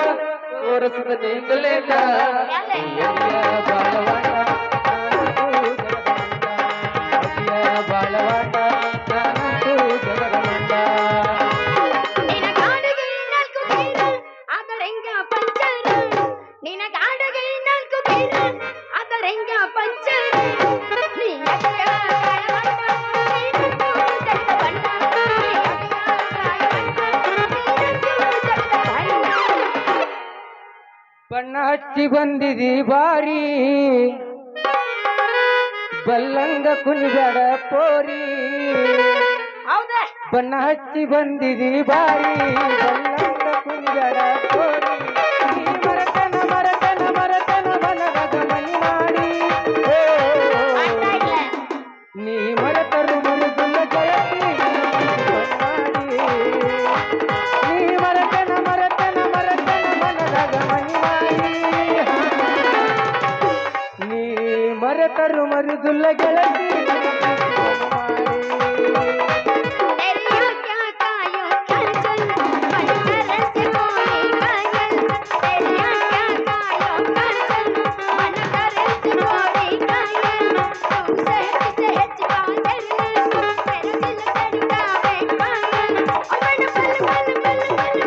ತೋರಿಸತನ ಇಂಗ್ಲೆಂಡ ಬಾಳವಾಡ ಬಾಳವಾಡ ಜಗದ ನಿನ ಗಾಡಿಗೆ ನಾಲ್ಕು ಗೈರ ಅದರೆಂಗ ಪಂಚರ ನಿನ ಗಾಡಿಗೆ ನಾಲ್ಕು ಗೈರ ಅದರೆಂಗ ಪಂಚರ ನೀ ಅಕ್ಕ ಕಾಯವಂತ ನೀನಂತೂ ಜಗದ ಬಣ್ಣ ನೀ ಅಕ್ಕ ಕಾಯವಂತ ನೀನಂತೂ ಜಗದ ಬಣ್ಣ ಬಣ್ಣ ಹಚ್ಚಿ ಬಂದಿದಿ ಬಾರಿ ಬಲ್ಲಂಗ ಕುಣಿಗಡ ಪೋರಿ ಹೌದಾ ಬಣ್ಣ ಹಚ್ಚಿ ಬಂದಿದಿ ಬಾರಿ ಬಲ್ಲಂಗ ಕುಣಿಗಡ ಪೋರಿ ನೀ ಮರತನ ಮರತನ ಮರತನ ಬನಗದ ಮನಿ ಮಾಡಿ ಓ ಅರ್ಥ ಇಲ್ಲ ನೀ ಮರತರು ಮರುಗುಲ್ಲ ಗೆಳತಿ ಮಾಡಿ ನೀ ಮರತನ ಮರತನ ಮರತನ ಬನಗದ ಮನಿ ಮಾಡಿ ನೀ ಮರತರು ಮರುಗುಲ್ಲ ಗೆಳತಿ तेरिया क्या कायो काजल मन तरस कोई काजल तेरिया क्या कायो काजल मन तरस कोई काजल तू सहज सहज बादल तेरा दिल धड़कावे पागल मन पल पल पल पल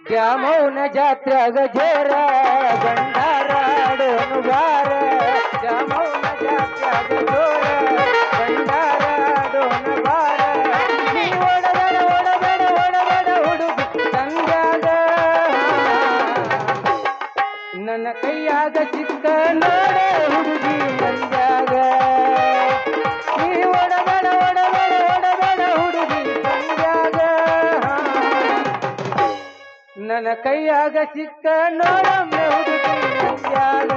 ದ್ಯಾಮೌನ ಜಾತ್ರೆಗ ಜೋರ ಬಂಡಾರಾಡೋನು ಬಾರ ದ್ಯಾಮೌನ ಜಾತ್ರೆಗ ಜೋರ ಬಂಡಾರಾಡೋನು ಬಾರ ನೀ ಓಡಬೇಡ ಓಡಬೇಡ ಓಡಬೇಡ ಹುಡುಗಿ ತಂಗ್ಯಾಗ ನನ್ನ ಕೈಯಾಗ ಚಿಕ್ಕ ನೋಡ ಹುಡುಗಿ ತಂಗ್ಯಾಗ ನೀ ಓಡಬೇಡ ಓಡಬೇಡ ಓಡಬೇಡ ಹುಡುಗಿ ತಂಗ್ಯಾಗ ನನ್ನ ಕೈಯಾಗ ಸಿಕ್ಕ ನೋಡಮ್ಮೆ ಹುಡುಗಿ ತಂಗ್ಯಾಗ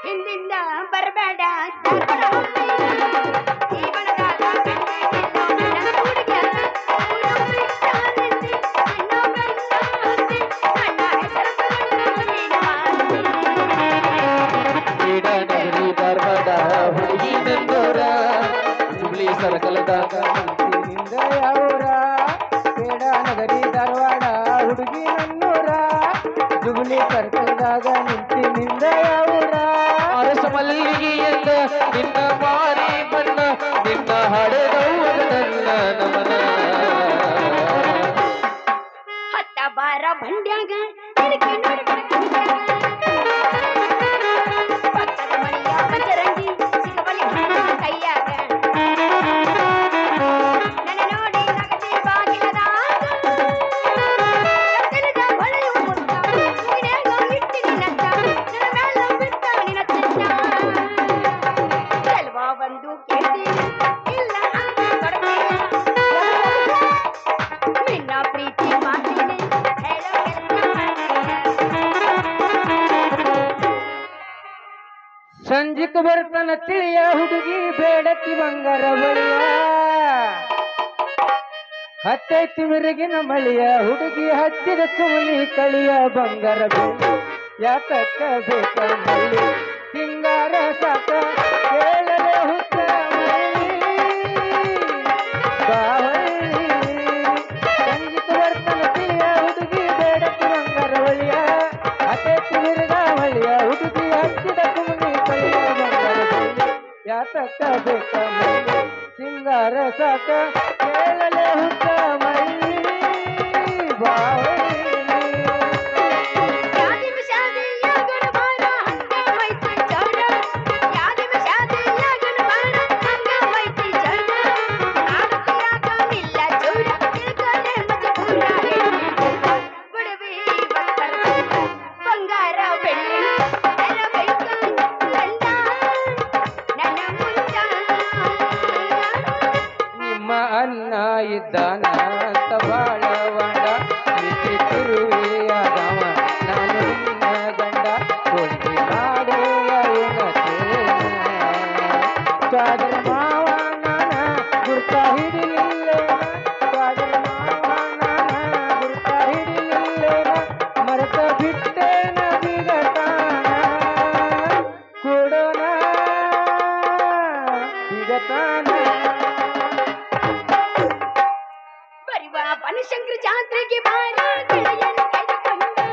ಹಿಂದಿಂದ ಬರಬೇಡ ದಾರ್ಪಡ ಈ ಬಣದಾಗ ನನ್ನ ಹುಡುಗ್ಯಾರ ಊರು ಬಿಟ್ಟಾನಂತೆ ನನ್ನ ಬಂದಾಂತೆ ನನ್ನ ಹೆಸರು ಕ್ರೀಡ ನಗರಿ ಧಾರವಾಡ ಹುಡುಗಿ ನನ್ನೂರ ಹುಬ್ಳಿ ಸರ್ಕಲದಾಗ ನಿಂದ ಯಾವೂರ ಕ್ರೀಡ ನಗರಿ ಧಾರವಾಡ ಹುಡುಗಿ ನನ್ನೂರ ಹುಬ್ಳಿ ಸರ್ಕಲದಾಗ ನಿಂದ ಯಾವೂರ ಅರಸ ಮಲ್ಲಿಗೆಯಿಂದ ನಿನ್ನ ಮಾರಿ ಬಣ್ಣ ನಿನ್ನ ಹಡೆದವ್ವಗ ನನ್ನ ನಮನ ಹತ್ತ ಬಾರ ಬಂಡ್ಯಾಗ ನಿನಗೆ ನೋಡಬೇಡ ಪಕ್ಕದ ಮನೆಯ ಪಂಚರಂಗಿ ಸಿಗಬಲಿ ಕೈಯಾಗ ನನ್ನ ನೋಡಿ ನಗದೆ ಬಾಗಿಲದಾಗ ಕತ್ತಲದ ಹೊಳೆಯುವ ಮುತ್ತ ನೀನ್ಯಾಗ ಇಟ್ಟಿ ನಿನ್ನತ್ತ ನನ್ನ ಮ್ಯಾಲ ಬಿಟ್ಟ ನಿನ್ನ ಚಿನ್ನ ಸಂಜಿಕ ಬರ್ತನ ತಿಳಿಯ ಹುಡುಗಿ ಬೇಡತಿ ಬಂಗಾರ ಬಳಿಯ ಹತ್ತೈತಿ ಮಿರುಗಿನ ಮಳಿಯ ಹುಡುಗಿ ಹಚ್ಚಿದ ಸುಮನಿ ಕಳಿಯ ಬಂಗಾರ ಬೆಳ್ಳಿ ಯಾತಕ್ಕ ಬೇಕ ಮಳ್ಳಿ ಸಿಂಗಾರ ಸಾಕ ಕೇಳಲೆ ಹುತ್ತ ಮಳ್ಳಿ ಬಾವಳ್ಳಿ ಸಂಜಿಕ ಬರ್ತನ ತಿಳಿಯ ಹುಡುಗಿ ಬೇಡತಿ ಬಂಗಾರ ಬಳಿಯ ಹತ್ತೈತಿ ಮಿರುಗ ಮಳಿಯ ಹುಡುಗಿ ಹಚ್ಚಿದ ಸುಮನಿ ಕಳಿಯ ಬಂಗಾರ ಬೆಳ್ಳಿ ಯಾತಕ್ಕ ಬೇಕ ಮಳ್ಳಿ ಸಿಂಗಾರ ಸಾಕ ಕೇಳಲೆ ಹುತ್ತ ಮಳ್ಳಿ ಬಾವಳ್ಳಿ ನಿಮ್ಮ ಅನ್ನ ಇದ್ದಾನ ಅಂತ ಬಾಳವಾಡ ಮಿತಿ ತಿರುವೆಯಾದವ ನಾನು ನಿನ್ನ ಗಂಡ ಹೋಗಿ ನಾಡೆಯ ಸ್ವಾದರ ಮಾವ ನಾನ ಗುರ್ತ ಹಿಡಿಲಿಲ್ಲೇನ ಸ್ವಾದರ ಮಾವ ನಾನ ಗುರ್ತ ಹಿಡಿಲಿಲ್ಲೇನ ಮರೆತ ಬಿಟ್ಟೇನ ಬಿಗತಾನ ಕೊಡೋಣ ಬಿಗತಾನ ಬನಶಂಕರ ಜಾತ್ರೆಗೆ ಬಾರ ಗೆಳೆಯನ ಕೈಕೊಂಡು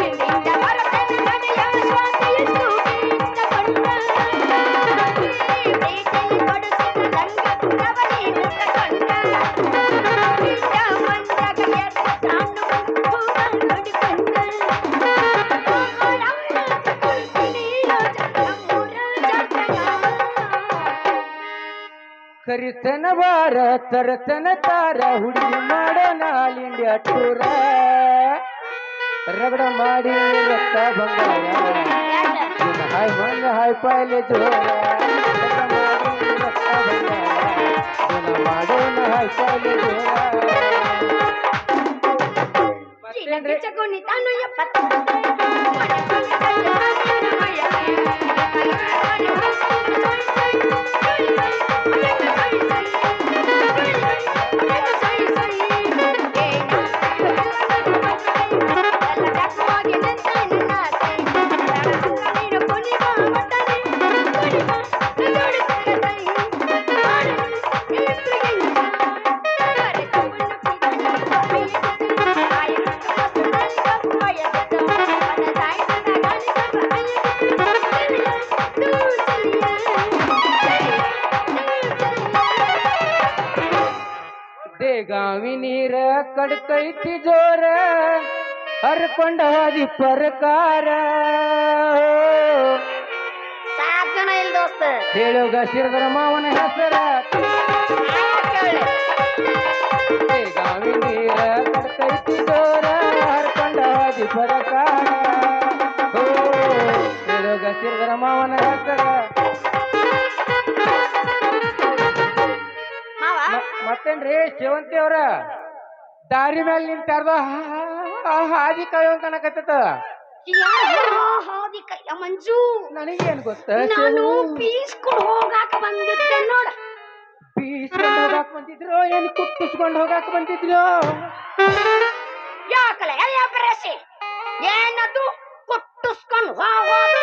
ಇಲ್ಲಿಂದ ಬರತನ ನಡೆಯ ಸ್ವಾತಿಯಷ್ಟು ಇಟ್ಟಕೊಂಡ ಪ್ರೀತಿಯಲ್ಲಿ ಕೊಡಿಸಿದ ರಂಗ ನವನಿ ಮುಟ್ಟಕೊಂಡ ಇಟ್ಟ ಮಂಜಗ ಎದ್ದ ತಾಂಡು ಹೂವ ನೋಡಿಕೊಂಡ ಕರಿತನ ಬಾರ ತರತನ ತಾರ ಹುಡುಗಿ ಮಾಡೋಣ ಆಲ್ ಇಂಡಿಯಾ ಟೂರ ರಗಡ ಮಾಡಿ ರಕ್ತ ಬಂಗಾರ ಹಾಯ್ ಮಂಗ ಹಾಯ್ ಪಾಯ್ಲೆ ಜೋರ ರಗಡ ಮಾಡಿ ರಕ್ತ ಬಂಗಾರ ಮಾಡೋಣ ಹಾಯ್ ಪಾಯ್ಲೆ ಜೋರ ಮತ್ತೇನ್ರಿ ಚಗುನಿ ತಾನು ಎಪ್ಪತ್ತು ಗಾವಿ ನೀರ ಕಡ್ಕೈತಿ ಜೋರ ಹರ್ಕೊಂಡ ಹಾದಿ ಪರಕಾರ ಸಾಕಣ ಇಲ್ ದೋಸ್ತ ಹೇಳೋಗ ಶಿರದರ ಮಾವನ ಹೆಸರ ಗಾವಿ ನೀರ ಕಡ್ಕೈತಿ ಜೋರ ಹರ್ಕೊಂಡ ಹಾದಿ ಪರಕಾರ ಹೇಳೋಗ ಶಿರದರ ಮಾವನ ಹೆಸರ ಮತ್ತೇನ್ರಿ ಸೇವಂತಿ ಅವ್ರ ದಾರಿ ಮೇಲೆ ನಿಂತಾರ್ದ ಹಾದಿ ಕಾಯೋಂಗ್ ಕಣಕತ್ತ ಹಾದಿ ಕೈಯ ಮಂಜು ನನಗೇನ್ ಗೊತ್ತ ನಾನು ಬೀಸ್ಕೊಂಡು ಹೋಗಾಕ ಬಂದಿದ್ದೆ ನೋಡ ಬೀಸ್ಕೊಂಡು ಹೋಗಾಕ್ ಬಂದಿದ್ರು ಏನ್ ಕುಟ್ಟಿಸ್ಕೊಂಡು ಹೋಗಾಕ್ ಬಂದಿದ್ರು ಯಾಕಲೆ ಬರಸಿ ಏನದು ಕುಟ್ಟಿಸ್ಕೊಂಡು ಹೋಗೋದು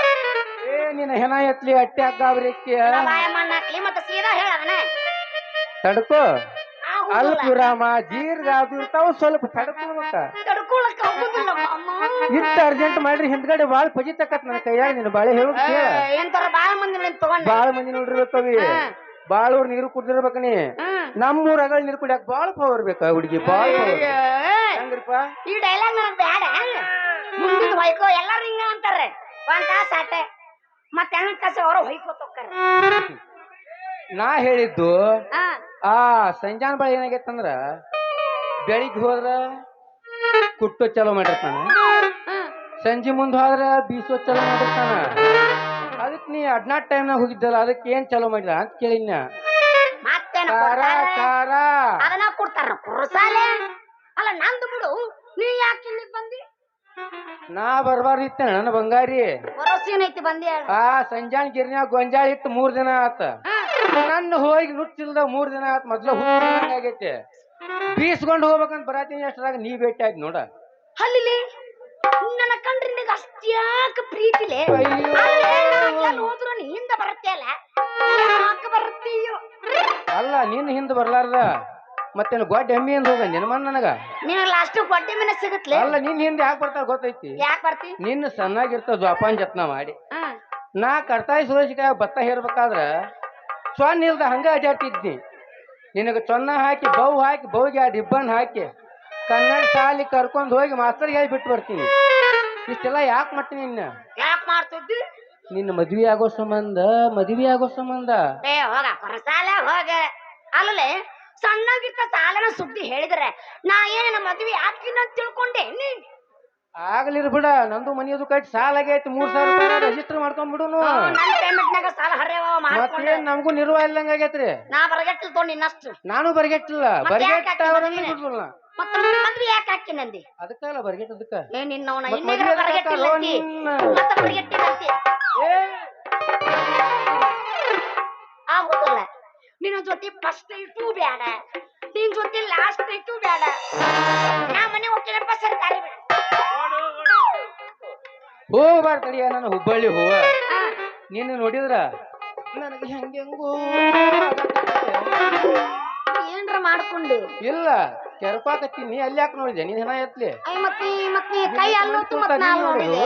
ನಿನ್ನ ಹೆಣ ಎತ್ಲಿ ಅಟ್ಟೆ ಅಗ್ಗಾವ್ರಿಕ್ಕೆ ಬಾಯ ಮಣ್ಣಾಕ್ಲಿ ಮತ್ತೆ ಸೀದಾ ಹೇಳದನೆ ತಡ್ಕೋ ಅಲ್ಪುರಾಮ ಜೀರ್ಗ ಅದು ಇರ್ತಾವ ಸ್ವಲ್ಪ ತಡ್ಕೋಬೇಕ ತಡ್ಕೊಳಕ್ ಆಗುದಿಲ್ಲ ಅಮ್ಮ ಇಷ್ಟ ಅರ್ಜೆಂಟ್ ಮಾಡ್ರಿ ಹಿಂದ್ಗಡೆ ಬಾಳ ಪಜಿತಕತ್ ನನ್ನ ಕೈಯಾಗ ನಿನ್ನ ಬಾಳೆ ಹೇಳೋದ್ ಕೇಳ ಎಂತರ ಬಾಳ ಮಂದಿ ತಗೊಂಡ ಬಾಳ ಮಂದಿ ನೋಡಿರ್ಬೇಕವಿ ಬಾಳೂರ್ ನೀರು ಕುಡ್ದಿರ್ಬೇಕ ನೀ ನಮ್ಮೂರ ಅಗಳ ನೀರು ಕುಡಿಯಾಕ ಬಾಳ ಪವರ್ ಬೇಕ ಹುಡುಗಿ ಬಾಳ ಹೆಂಗ್ರಿಪ್ಪ ಈ ಡೈಲಾಗ್ ನನಗ್ ಬೇಡ ಮುಂದಿನ ಹೊಯ್ಕೋ ಎಲ್ಲಾರು ಹಿಂಗ ಅಂತಾರೆ ಒಂದ್ ತಾಸ ಆಟೆ ಮತ್ತೆ ಹೆಂಗ್ ತಾಸ ಅವ್ರ ಹೊಯ್ಕೋತ ಹೋಗ್ತಾರ ನಾ ಹೇಳಿದ್ದು ಆ ಸಂಜಾನ ಬಾಳ ಏನಾಗೈತಂದ್ರ ಬೆಳಿಗ್ಗೆ ಹೋದ್ರ ಕುಟ್ಟೋ ಚಲೋ ಮಾಡಿರ್ತಾನ ಸಂಜೆ ಮುಂದ್ ಹೋದ್ರ ಬೀಸೋ ಚಲೋ ಮಾಡಿರ್ತಾನ ಅದಕ್ ನೀ ಅಡ್ನಾಟ್ ಟೈಮ್ನಾಗ ಹೋಗಿದ್ದಲ್ಲ ಅದಕ್ಕೆ ಏನ್ ಚಲೋ ಮಾಡಿದ ಅಂತ ಕೇಳಿನ ಅದನ್ನ ಕೊಡ್ತಾರ ಕುರ್ಸಾಲೆ ಅಲ್ಲ ನಂದು ಬಿಡು ನೀ ಯಾಕೆ ಇಲ್ಲಿಗೆ ಬಂದಿ ನಾ ಬರ್ಬಾರ್ದಿತ್ತ ನನ್ನ ಬಂಗಾರಿ. ಭರೋಸೆ ಏನೈತಿ ಬಂದಿ ಹೇಳ. ಆ ಸಂಜಾನ್ ಗಿರ್ನ್ಯಾಗ ಗೊಂಜಾಳ ಇಟ್ಟು 3 ದಿನ ಆತ. ನನ್ನ ಹೋಗಿ ನುಚ್ಚಿಲ್ದ 3 ದಿನ ಆತ್. ಮೊದ್ಲ ಆಗೈತೆ ಬೀಸ್ಕೊಂಡು ಹೋಗ್ಬೇಕಂತ ಬರಾತೀನಿ ಅಷ್ಟ್ರಾಗ ನೀ ಭೇಟಿ ಆಯ್ತು ನೋಡ. ಅಲ್ಲಿ ನನ್ನ ಕಂಡ್ರಿ ನಿನಗೆ ಅಷ್ಟ್ಯಾಕ ಪ್ರೀತಿಲೆ ಹೋದ್ರು ನೀ ಹಿಂದ ಬರುತ್ತೆ ಅಲ್ಲ ಯಾಕೆ ಬರುತ್ತೀಯೋ. ಅಲ್ಲ ನಿನ್ನ ಹಿಂದ್ ಬರ್ಲಾರ್ದ ಮತ್ತೇನು ಗೊಡ್ಡ ಎಮ್ಮಿ ಅಂತ ಹೋಗ ನಿನ್ನ ಮನ್ ನನಗ. ನೀನು ಲಾಸ್ಟ್ ಗೊಡ್ಡೆ ಮನೆ ಸಿಗತ್ಲೆ. ಅಲ್ಲ ನಿನ್ ಹಿಂದೆ ಯಾಕೆ ಬರ್ತಾರ ಗೊತ್ತೈತಿ? ಯಾಕೆ ಬರ್ತಿ? ನಿನ್ನ ಸಣ್ಣಾಗಿರ್ತಾವ ಜೋಪಾನ್ ಜತ್ನ ಮಾಡಿ. ನಾ ಕರ್ತಾಯಿ ಸುರೇಶಿಕಾಯ ಭತ್ತ ಹೇರ್ಬೇಕಾದ್ರ ಸೊನ್ನ ಇಲ್ದ ಹಂಗ ಅಡ್ಯಾಡ್ತಿದ್ನಿ. ನಿನಗ ಚೊನ್ನ ಹಾಕಿ ಬೌಗೆ ಆ ಡಿಬ್ಬನ್ ಹಾಕಿ ಕನ್ನಡ ಶಾಲಿ ಕರ್ಕೊಂಡ್ ಹೋಗಿ ಮಾಸ್ತರ್ಗೆ ಬಿಟ್ಟು ಬರ್ತೀನಿ. ಇಷ್ಟೆಲ್ಲ ಯಾಕೆ ಮಾಡ್ತೀನಿ ನಿನ್ನ? ಯಾಕೆ ಮಾಡ್ತಿದ್ದಿ? ನಿನ್ನ ಮದ್ವಿ ಆಗೋ ಸಂಬಂಧ ಹೋಗ ಹೊರಸಾಲ ಹೋಗ. ಅಲ್ಲೇ ಸಣ್ಣಗಿರ್ತ ಸಾಲನ ಸುದ್ದಿ ಹೇಳಿದ್ರೆ ನಾ ಏನ ಮದ್ವಿ ಹಾಕಿನ ಅಂತ ತಿಳ್ಕೊಂಡೆ. ಆಗ್ಲಿರ್ ಬಿಡ, ನಂದು ಮನಿಯದು ಕಟ್ಟಿ ಸಾಲ ಆಗೈತಿ. 3,000 ರೂಪಾಯಿ ರಿಜಿಸ್ಟರ್ ಮಾಡ್ಕೊಂಡ್ಬಿಡುನು. ನನ್ನ ಪೇಮೆಂಟ್ನಾಗ ಸಾಲ ಹರ್ಯವ ಮಾಡ್ಕೊಂಡೆ. ಮತ್ತೇನ್ ನಮಗೂ ನಿರ್ವಾಹ ಇಲ್ಲಂಗ ಆಗೈತ್ರಿ. ನಾ ಬರಗೆಟ್ಟಿಲ್ ತೊಗೊಂಡು ಇನ್ನಷ್ಟು. ನಾನು ಬರಗೆಟ್ಟಿಲ್ಲ. ಬರಗೆಟ್ಟಿಲ್ಲ ಮತ್ತೆ ಮದ್ವಿ ಯಾಕೆ ಹಾಕಿ ನಂದಿ? ಅದಕ್ಕಲ್ಲ ಬರಗೆಟ್ಟದಕ್ಕ. ಏ ನಿನ್ನವನ ಇನ್ನೇಗ ಬರಗೆಟ್ಟಿಲ್ಲ ಅಂತಿ ಮತ್ತೆ ಬರಗೆಟ್ಟಿಲ್ಲಂತಿ ಆಗುದಿಲ್ಲ. ನಿನ್ನ ಜೊತೆ ಫಸ್ಟ್ ನೈಟು ಬೇಡ, ನಿನ್ ಜೊತೆ ಲಾಸ್ಟ್ ನೈಟು ಬೇಡ. ನಾ ಮನೆ ಹೋಗ್ತೀನಪ್ಪ ಸರ್ಕಾರಿ ಬಿಡ. ಹೋಗ್ಬಾರ್ದಡಿಯ ನನ್ನ ಹುಬ್ಬಳ್ಳಿ ಹೂವ. ನೀನು ನೋಡಿದ್ರ ನನಗೆ ಹೆಂಗೆಂಗೋ ಏನ್ರ ಮಾಡ್ಕೊಂಡು ಇಲ್ಲ ಕೆರಪಾಕತ್ತೀನಿ. ಅಲ್ಲಿ ಯಾಕೆ ನೋಡಿದೆ ನೀನ್ ಹೆಣ ಎತ್ಲಿ? ಮತ್ತೆ ಕೈ ಅಲ್ಲೊತ್ತು ಮತ್ತೆ ನಾ ನೋಡಿದೆ.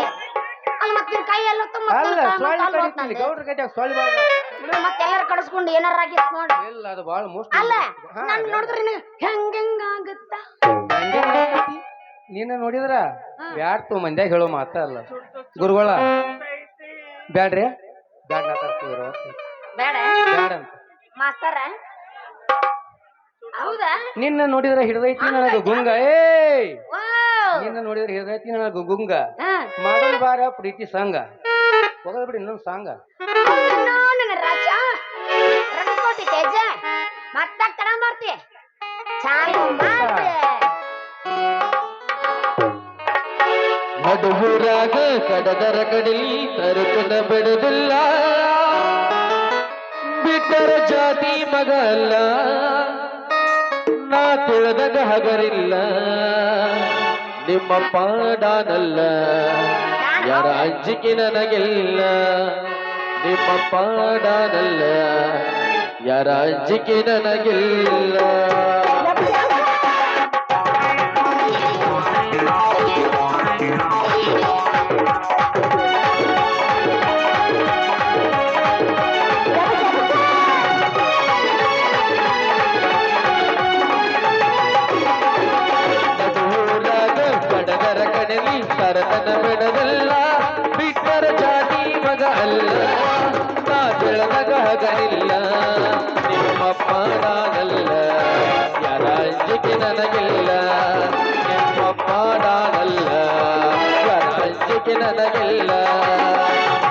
ಅಲ್ಲಿ ಮತ್ತೆ ಕೈ ಅಲ್ಲೊತ್ತು ಮತ್ತೆ ಗೌಡ್ರ ಗಡ್ಡೆ ಸೊಳ್ಳಿ ಬಾಳ ಮತ್ತೆಲ್ಲರೂ ಕಡಿಸ್ಕೊಂಡು ಏನಾರ ಆಗಿತ್ತು ನೋಡಿ. ಇಲ್ಲ ಅದು ಬಾಳ ಮೋಸ್ಟ್ ಅಲ್ಲ ನಾನು ನೋಡಿದ್ರೆ ಹೆಂಗಾಗುತ್ತ ನೀನು ನೋಡಿದ್ರ ಬ್ಯಾಡ್ತು ಮಂದ್ಯಾಗ ಹೇಳೋ ಮಾತ ಅಲ್ಲ ಗುರುಗಳ. ಬ್ಯಾಡ್ರಿ ಬ್ಯಾಡ್ ಮಾತಾಡ್ತಿದ್ರು ಬೇಡ ಬ್ಯಾಡ ಅಂತ ಮಾಸ್ತರ. ಹೌದಾ? ನಿನ್ನ ನೋಡಿದ್ರ ಹಿಡ್ದೈತಿ ನನಗ ಗುಂಗ. ನಿನ್ನ ನೋಡಿದ್ರ ಹಿಡ್ದೈತಿ ನನಗ ಗುಂಗ. ಮಾಡಲ್ ಬಾರ ಪ್ರೀತಿ ಸಂಘ ಹೋಗದ್ ಬಿಡಿ ಇನ್ನೊಂದು ಸಾಂಗ. ರಾಜ ರಣಕೋಟಿ ತೇಜ ಮತ್ತ ತಡ ಮಾಡ್ತಿ ಚಾಲು ಮಾಡ್ತಿ. ನಡುವುರಾಗ ಕಡದರ ಕಡಲಿ ತರುಕನ ಬಿಡುದಿಲ್ಲ, ಬಿಟ್ಟರ ಜಾತಿ ಮಗ ಅಲ್ಲ, ನಾ ತಿಳಿದಾಗ ಹಗರಿಲ್ಲ, ನಿಮ್ಮ ಪಾಡಾನಲ್ಲ, ಯಾರ ಅಂಜಿಕೆ ನನಗಿಲ್ಲ, ನಿಮ್ಮ ಪಾಡಾನಲ್ಲ, ಯಾರ ಅಂಜಿಕೆ ನನಗಿಲ್ಲ. ತರತನ ಬಿಡದಲ್ಲ, ಬಿಟ್ಟರ ಜಾತಿ ಮಗ ಅಲ್ಲ, ನಾ ಬೆಳೆದಾಗ ಹಗರಿಲ್ಲ, ನಿಮ್ಮ ಪಾಡಾನಲ್ಲ, ಯಾರ ಅಂಜಿಕೆ ನನಗಿಲ್ಲ, ನಿಮ್ಮ ಪಾಡಾನಲ್ಲ, ಯಾರ ಅಂಜಿಕೆ ನನಗಿಲ್ಲ.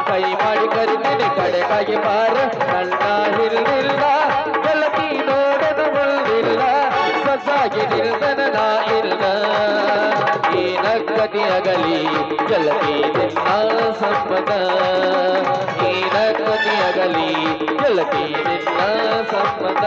ಕೈ ಮಾಡಿ ಕರಿತೀನಿ ಕಡೆಗಾಗಿ ಬಾರ, ನನ್ನ ಹಿರಿಲ್ಲ ಗೆಳತಿ ನೋಡದ ಬಂದಿಲ್ಲ, ಸಸಾಗಿ ನಿಲ್ದನ ನಾ ಇಲ್ಲ. ಈ ನಕ್ಕತಿ ಅಗಲಿ ಗೆಳತಿ ನಿನ್ನ ಸಂಪದ, ಈ ನಕ್ಕತಿ ಅಗಲಿ ಗೆಳತಿ ನಿನ್ನ ಸಂಪದ.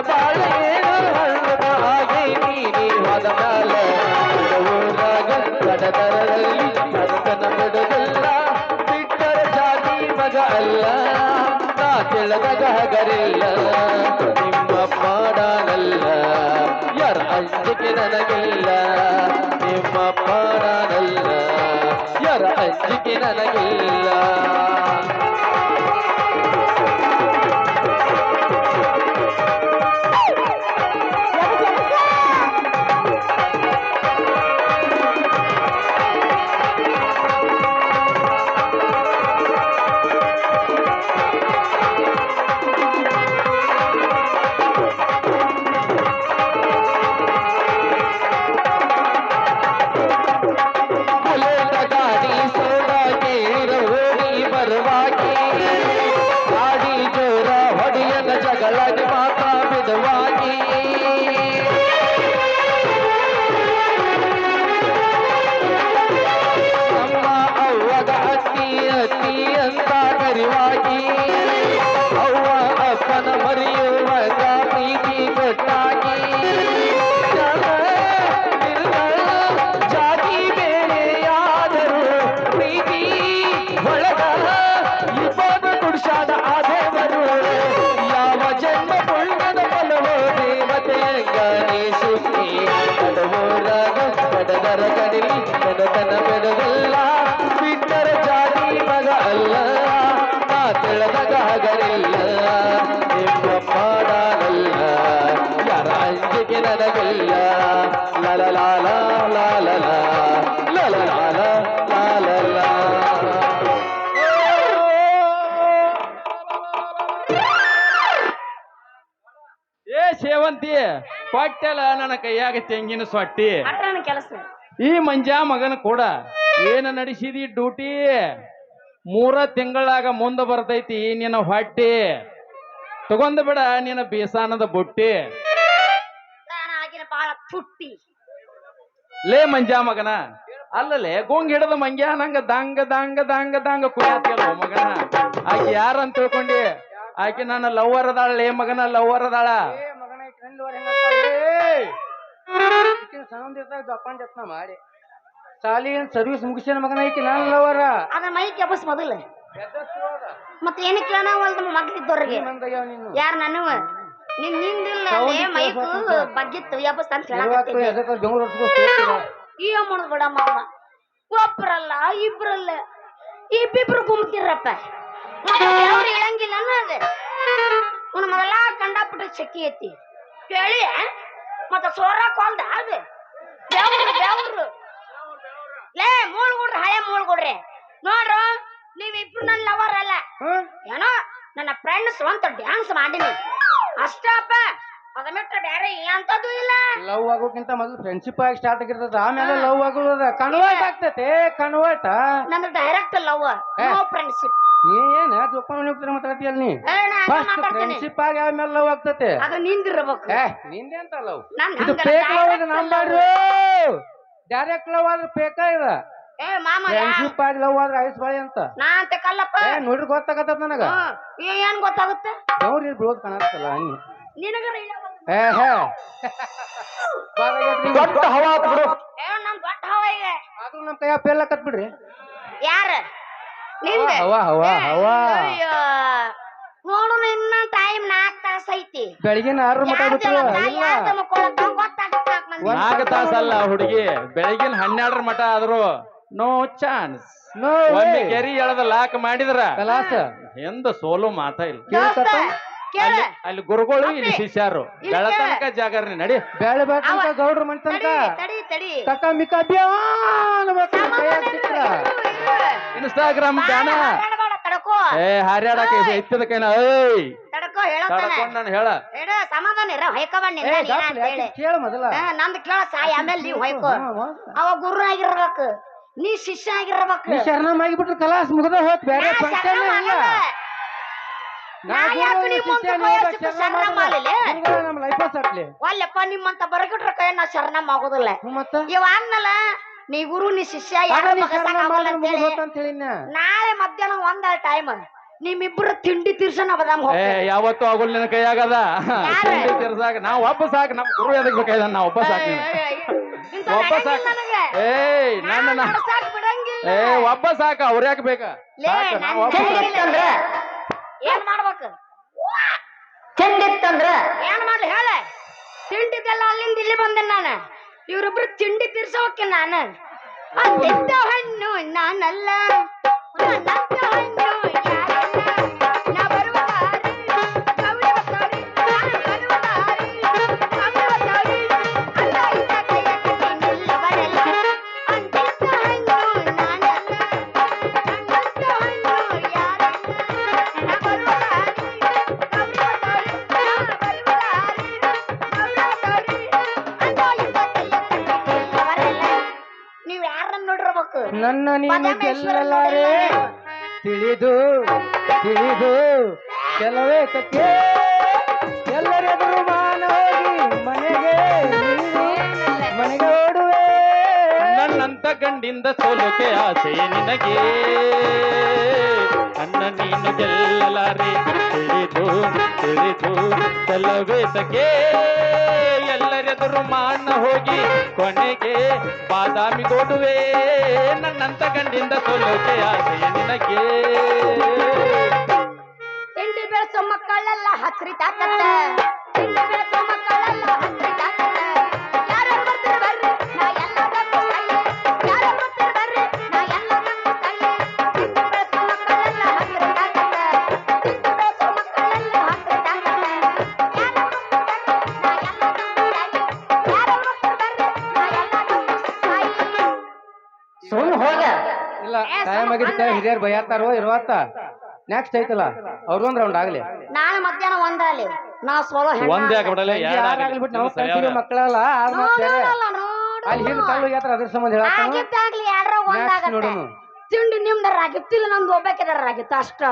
ಬಾಳ ಏನು ಹಳ್ಳ ಹಾಗೆ ತಿಳಿದಾಗ ಹಗರಿಲ್ಲ ನಿಮ್ಮಪ್ಪ ನಾನಲ್ಲ ಯಾರ ಅಂಜಿಕೆ ನನಗಿಲ್ಲ ನಿಮ್ಮಪ್ಪ ನಾನಲ್ಲ ಯಾರ ಅಂಜಿಕೆ ನನಗಿಲ್ಲ ಬುಲೆಟ್ ಗಾಡಿ ಸೋಡಾಗಿ ಓಡಿ ಬರುವಾಗಿ ಗಾಡಿ ಜೋರ ಹೊಡೆಯದ ಜಗಳಗೆ ಮಾತ್ರ ಬಿಡುವಾಗಿ ನಮ್ಮ ಅವ್ವಗ ಅತ್ತಿ ಅತ್ತಿ ಅಂತ ಕರಿವಾಗಿ ಅವ್ವ ಅಪ್ಪನ ಮರೆಯುವಾಗ ಪ್ರೀತಿ ಕೊಟ್ಟಾಗಿ ಜಾತಿ ಬೇರೆಯಾದರೂ ಪ್ರೀತಿ ಒಳಗ ಇಬ್ಬರು ಕುಡ್ಸಾದ ಆದೇವರು ಯಾವ ಜನ್ಮ ಪುಣ್ಯದ ಫಲವೋ ದೇವತೆಯಂಗ ನೀ ಸುಖಿ ಕಡವೋರಾಗ ಕಡದರ ಕಡಿಲಿ ಕಡತನ ಬೆಡದಲ್ಲ ಬಿಟ್ಟರ ಜಾತಿ ಮಗ ಅಲ್ಲ ನಾ ತಿಳಿದಾಗ ಹಗರಿಲ್ಲ ನಿಮ್ಮಪ್ಪ ನಾನಲ್ಲ ಯಾರ ಅಂಜಿಕೆ ನನಗಿಲ್ಲ ಲಲಲಾಲ ಲಾಲಲ ಲಲಲಾಲ ಲಾಲಲ ಏ ಸೇವಂತಿ ಕೊಟ್ಟೆಲ್ಲ ನನ್ನ ಕೈಯಾಗ ತೆಂಗಿನ ಸೊಟ್ಟಿ ಅಟ್ಟ ನನ್ನ ಕೆಲಸ ಈ ಮಂಜ ಮಗನ ಕೂಡ ಏನ ನಡೆಸಿದಿ ಡ್ಯೂಟಿ 3 ತಿಂಗಳಾಗ ಮುಂದ ಬರ್ತೈತಿ ನಿನ್ನ ಹೊಟ್ಟಿ ತಗೊಂಡ ಬಿಡ ನಿನ್ನ ಬೇಸಾನದ ಬುಟ್ಟಿ ಆಗಿನ ಬಾಳ ತುಟ್ಟಿ ಲೇ ಮಂಜ ಮಗನ ಅಲ್ಲಲೇ ಗೋಂಗ್ ಹಿಡದ ಮಂಗ್ಯ ನಂಗ ದಂಗ ದಂಗ ದಂಗ ದಂಗ ಕುಯ್ಯಾತಿಯಲ್ಲ ಮಗನ ಆಕೆ ಯಾರಂತ ತಿಳ್ಕೊಂಡಿ ಆಕೆ ನನ್ನ ಲವ್ವರ್ ಅದಾಳ ಲೇ ಮಗನ ಲವ್ವರ್ ಅದಾಳ ಸೌಂಡ್ ಇರ್ತಾಗ ಜಪಾನ್ ಜಪ್ನ ಮಾಡಿ ಸಾಲಿ ಸರ್ವಿಸ್ ಮುಗಿಸ್ಯಾನ ಮಗನ ಐತಿ ನಾನು ಲವರ ಅದ ಮೈ ಕೆಬಸ್ ಮೊದಲು ಮತ್ತೆ ಏನಕ್ಕೆ ಕೇಳೋಣ ನಮ್ಮ ಮಗ್ಳಿದ್ದವ್ರಿಗೆ ಯಾರು ನಾನು ನಿಂದಿಲ್ಲ ಮೈಕ್ ಬಗ್ಗಿತ್ತು ಎಬ್ಬಸ್ ಅಂತ ಹೇಳಕತ್ತಿದ್ದೆ ಬೆಂಗಳೂರು ಈ ಮಾಡೋದು ಬಿಡ ಮಾವ ಒಬ್ರಲ್ಲ ಇಬ್ರಲ್ಲ ಇಬ್ಬಿಬ್ರು ಗುಮ್ತಿರಪ್ಪ ಅವ್ರು ಹೇಳಂಗಿಲ್ಲ ಅನ್ನೋದು ಅವ್ನ ಮೊದಲ ಕಂಡಾಪಟ್ಟ ಚಕ್ಕಿ ಐತಿ ಕೇಳಿ ಮತ್ತ ಸೋರಾಕ್ ಹೊಲ್ದ ಅದು ಬೆವ್ರು ಲೇ ಮೂಳ್ಗುಡ್ರಿ ಹಳೆ ಮೂಳ್ಗುಡ್ರಿ ನೋಡ್ರು ನೀವಿಬ್ರು ನನ್ನ ಲವರ್ ಅಲ್ಲ ಏನೋ ನನ್ನ ಫ್ರೆಂಡ್ಸ್ ಅಂತ ಡ್ಯಾನ್ಸ್ ಮಾಡೀನಿ ಅಷ್ಟಪ್ಪ ಅದ ಬಿಟ್ರೆ ಬೇರೆ ಅಂತದ್ದು ಇಲ್ಲ ಲವ್ ಆಗೋಕ್ಕಿಂತ ಮೊದಲು ಫ್ರೆಂಡ್ಶಿಪ್ ಆಗಿ ಸ್ಟಾರ್ಟ್ ಆಗಿರ್ತದ ಆಮೇಲೆ ಲವ್ ಆಗೋದ ಕನ್ವರ್ಟ್ ಆಗ್ತೈತೆ ಕನ್ವರ್ಟ್ ನಂದು ಡೈರೆಕ್ಟ್ ಲವ್ ನೋ ಫ್ರೆಂಡ್ಶಿಪ್ ನೀ ಏನ ಜೋಪಾನ ಮಾತಾಡ್ತೀಯಲ್ಲ ನೀ ಫಸ್ಟ್ ಫ್ರೆಂಡ್ಶಿಪ್ ಆಗಿ ಆಮೇಲೆ ಲವ್ ಆಗ್ತೈತೆ ಅದು ನಿಂದಿರ್ಬೇಕು ನಿಂದೆ ಅಂತ ಲವ್ ನಂದ್ ಇದು ಹಂಗಲ್ಲ, ಫೇಕ್ ಲವ್ direct ನಂಬಾಡ್ರಿ ಡೈರೆಕ್ಟ್ ಲವ್ ಆದ್ರೆ ಫೇಕ ಇದ ಏ ಮಾಮ ಫ್ರೆಂಡ್ಶಿಪ್ ಆಗಿ ಲವ್ ಆದ್ರೆ ಐಸ್ ಬಾಳಿ ಅಂತ ನಾ ಅಂತ ಕಲ್ಲಪ್ಪ ನೋಡ್ರಿ ಗೊತ್ತಾಗತ್ತ ನನಗ ಏನ್ ಗೊತ್ತಾಗುತ್ತೆ ನೋಡ್ರಿ ಬಿಡೋದ್ ಕಾಣತ್ತಲ್ಲ ಅನ್ನಿ ನಿನಗರ ದೊಡ್ಡ ಹವಾ ಬಿಡು ನಮ್ ದೊಡ್ಡ ಹವ ಈಗ ಆದ್ರೂ ನಮ್ ಕೈ ಪೇಲ್ ಹಾಕತ್ ಬಿಡ್ರಿ ಯಾರ ನಿಂದ ಹವಾ ಹವಾ ಹವಾ ನೋಡು ಇನ್ನ ಟೈಮ್ 4 ತಾಸ ಐತಿ ಬೆಳಗಿನ 6 ಮಟ ಬಿಟ್ಟು ಇಲ್ಲ 4 ತಾಸಲ್ಲ ಹುಡುಗಿ ಬೆಳಗಿನ 12 ಮಟ ಆದ್ರು ನೋ ಚಾನ್ಸ್ ನೋ ಒಮ್ಮೆ ಕೆರಿ ಎಳದ ಲಾಕ್ ಮಾಡಿದ್ರ ಕಲಾಸ ಎಂದ ಸೋಲು ಮಾತಾ ಇಲ್ಲ ಕೇಳ್ಕತ್ತ ಅಲ್ಲಿ ಗುರುಗಳು ಇಲ್ಲಿ ಶಿಷ್ಯರು ಬೆಳತನಕ ಜಾಗರಣೆ ನಡಿ ಬೇಳೆ ಬಾಟ್ಲಿಕ ಗೌಡ್ರ ಮನೆ ತನಕ ತಡಿ ಕಕ್ಕ ಮಿಕ್ಕ ಇನ್ಸ್ಟಾಗ್ರಾಮ್ ಗಾನ ತಡಕೋ ಏ ಹಾರ್ಯಾಡಕ ಎತ್ತದ ಕೈನ ಏಯ್ ತಡಕೋ ಹೇಳತಾನ ತಡ್ಕೊಂಡ್ ನಾನು ಹೇಳ ಹೇಳು ಸಮಾಧಾನ ಇರ ಹೊಯ್ಕಬಣ್ಣ ಕೇಳ ಮೊದಲ ನಂದು ಕೇಳ ಸಾಯಿ ಆಮೇಲೆ ನೀವು ಹೊಯ್ಕೋ ಅವ ಗುರು ಆಗಿರ್ಬೇಕು ನೀ ಶಿಷ್ಯ ಆಗಿರ್ಬೇಕು ನೀ ಶರಣಮ್ ಆಗಿಬಿಟ್ರೆ ಕಲಾಸ್ ಮುಗ್ದ ಹೋತ್ ಬೇರೆ ಫಂಕ್ಷನ್ ಇಲ್ಲ ನಮ್ ಲೈಫ್ ಸಟ್ಲಿ ಒಲ್ಲಪ್ಪ ನಿಮ್ಮಂತ ಬರಗಿಟ್ರ ಕೈ ನಾ ಶರಣಮ್ ಆಗೋದಿಲ್ಲ ಮತ್ತ ಇವ ಅನ್ನಲ್ಲ ನೀ ಗುರು ನೀ ಶಿಷ್ಯ ಅಂತ ಹೇಳಿ ನಾಳೆ ಮಧ್ಯಾಹ್ನ 1 ಟೈಮ್ ನಿಮ್ಮಿಬ್ರು ತಿಂಡಿ ತೀರ್ಸನ ಬದಾಮ್ ಏ ಯಾವತ್ತು ಆಗೋಲ್ ನಿನ್ನ ಕೈಯಾಗದ ತಿಂಡಿ ತೀರ್ಸಾಕ ನಾವ್ ಒಬ್ಬ ಸಾಕು ನಮ್ ಗುರು ಎದಕ್ ಬೇಕಾಯ್ದ ನಾ ಒಬ್ಬ ಸಾಕು ಒಬ್ಬ ಸಾಕು ಏಯ್ ನನ್ನ ಏ ಒಬ್ಬ ಸಾಕು ಅವ್ರ ಯಾಕೆ ಬೇಕಾ ಏನ್ ಮಾಡ್ಬೇಕು ಹೆಂಗಿತ್ತಂದ್ರ ಏನ್ ಮಾಡ್ಲಿ ಹೇಳ ತಿಂಡಿದ್ದೆಲ್ಲ ಅಲ್ಲಿಂದ ಇಲ್ಲಿ ಬಂದೆ ನಾನು ಇವ್ರಿಬ್ರು ತಿಂಡಿ ತೀರ್ಸೋಕೆ ನಾನು ಅಂತಿದ್ದ ಹಣ್ಣು ನಾನಲ್ಲ ನನ್ನಂತ ಹಣ್ಣು ಯಾರಲ್ಲ ನಾ ಬರುವ ದಾರಿ ಗೌರಿ ಬತ್ತಾರಿ ನಾ ಬರುವ ದಾರಿ ಗೌರಿ ಬತ್ತಾರಿ ಅಲ್ಲ ಇದ್ದ ಕೈಯ ಕಟ್ಟಿ ನಿಲ್ಲಬರಲ್ಲ ಅಂತಿದ್ದ ಹಣ್ಣು ನಾನಲ್ಲ ನನ್ನಂತ ಹಣ್ಣು ಯಾರಲ್ಲ ನಾ ಬರುವ ದಾರಿ ಗೌರಿ ಬತ್ತಾರಿ ನಾ ಬರುವ ದಾರಿ ಗೌರಿ ಬತ್ತಾರಿ ಅಲ್ಲ ಇದ್ದ ಕೈಯ ಕಟ್ಟಿ ನಿಲ್ಲಬರಲ್ಲ ನೀವ್ ಯಾರನ್ನ ನೋಡಿರ್ಬೇಕು ನನ್ನ ನೀನು ಗೆಲ್ಲಲಾರೆ ತಿಳಿದು ತಿಳಿದು ಕೆಲವೇ ತಕ್ಕೆ ಎಲ್ಲರೆದುರು ಮಾನ ಹೋಗಿ ಮನೆಗೆ ಓಡುವೆ ನನ್ನಂತ ಗಂಡಿಂದ ಸೋಲೋಕೆ ಆಸೆ ನಿನಗೆ ಅಣ್ಣ ನೀನು ಗೆಲ್ಲಲಾರೆ ತಿಳಿದು ತಿಳಿದು ಸಲವೇತಕ್ಕೆ ಎಲ್ಲರೆದುರು ಮಾನ ಹೋಗಿ ಕೊನೆಗೆ ಬಾದಾಮಿ ಗೋಡುವೆ ನನ್ನಂತ ಗಂಡಿಂದ ಸೋಲೋಕೆ ಆಸೆ ನಿನಗೆ ತಿಂಡಿ ಬೆಳೆಸೋ ಮಕ್ಕಳೆಲ್ಲ ಹಸ್ರಿ ತಾಕತ್ತ ತಿಂಡಿ ಬೆಳೆಸೋ ಮಕ್ಕಳೆಲ್ಲ ಹಸ್ರಿ ತಾಕತ್ತ ಯಾರು ಬರ್ತೀರ ಬರ್ರಿ ನಾ ಎಲ್ಲದಕ್ಕೂ ತಳ್ಳಿ ಯಾರು ಬರ್ತೀರ ಬರ್ರಿ ನಾ ಎಲ್ಲದಕ್ಕೂ ತಳ್ಳಿ ತಿಂಡಿ ಬೆಳೆಸೋ ಮಕ್ಕಳೆಲ್ಲ ಹಸ್ರಿ ತಾಕತ್ತ ತಿಂಡಿ ಬೆಳೆಸೋ ಮಕ್ಕಳೆಲ್ಲ ಹಸ್ರಿ ತಾಕತ್ತ ಯಾರು ಬರ್ತೀರ ಬರ್ರಿ ನಾ ಎಲ್ಲದಕ್ಕೂ ತಳ್ಳಿ ಯಾರು ಬರ್ತೀರ ಬರ್ರಿ ನಾ ಎಲ್ಲದಕ್ಕೂ ತಾಯಿ ಸುಮ್ಮನೆ ಹೋಗ ಇಲ್ಲ ಟೈಮ್ ಆಗಿದ್ದಕ್ಕೆ ಹಿರಿಯರು ಬೈಯಾತಾರೋ ಇರುವತ್ತ ನೆಕ್ಸ್ಟ್ ಐತಲ್ಲ ಅವ್ರೊಂದ್ ರೌಂಡ್ ಆಗ್ಲಿ ನಾನು ಮಧ್ಯಾಹ್ನ ಒಂದಾಲಿ ನಾ ಸೋಲೋ ಒಂದೇ ಆಗ್ಬಿಡಲ್ಲ ಯಾರಾಗ್ಲಿ ಬಿಟ್ಟು ನಾವು ಕಲ್ತಿರೋ ಮಕ್ಕಳಲ್ಲ ಆರ್ ಮಾತ್ ಬೇರೆ ಅಲ್ಲಿ ಹಿಂದ್ ಕಲ್ಲು ಯಾತ್ರ ಅದ್ರ ಸಂಬಂಧ ಹೇಳತ್ತಾನ ಆಗಿದ್ದಾಗ್ಲಿ ಎರಡ್ರ ಒಂದಾಗತ್ತೆ ನೋಡೋನು ತಿಂಡಿ ನಿಮ್ದರ ಆಗಿತ್ತಿಲ್ಲ ನಮ್ದು ಒಬ್ಬಾಕಿದಾರ ಆಗಿತ್ತು ಅಷ್ಟ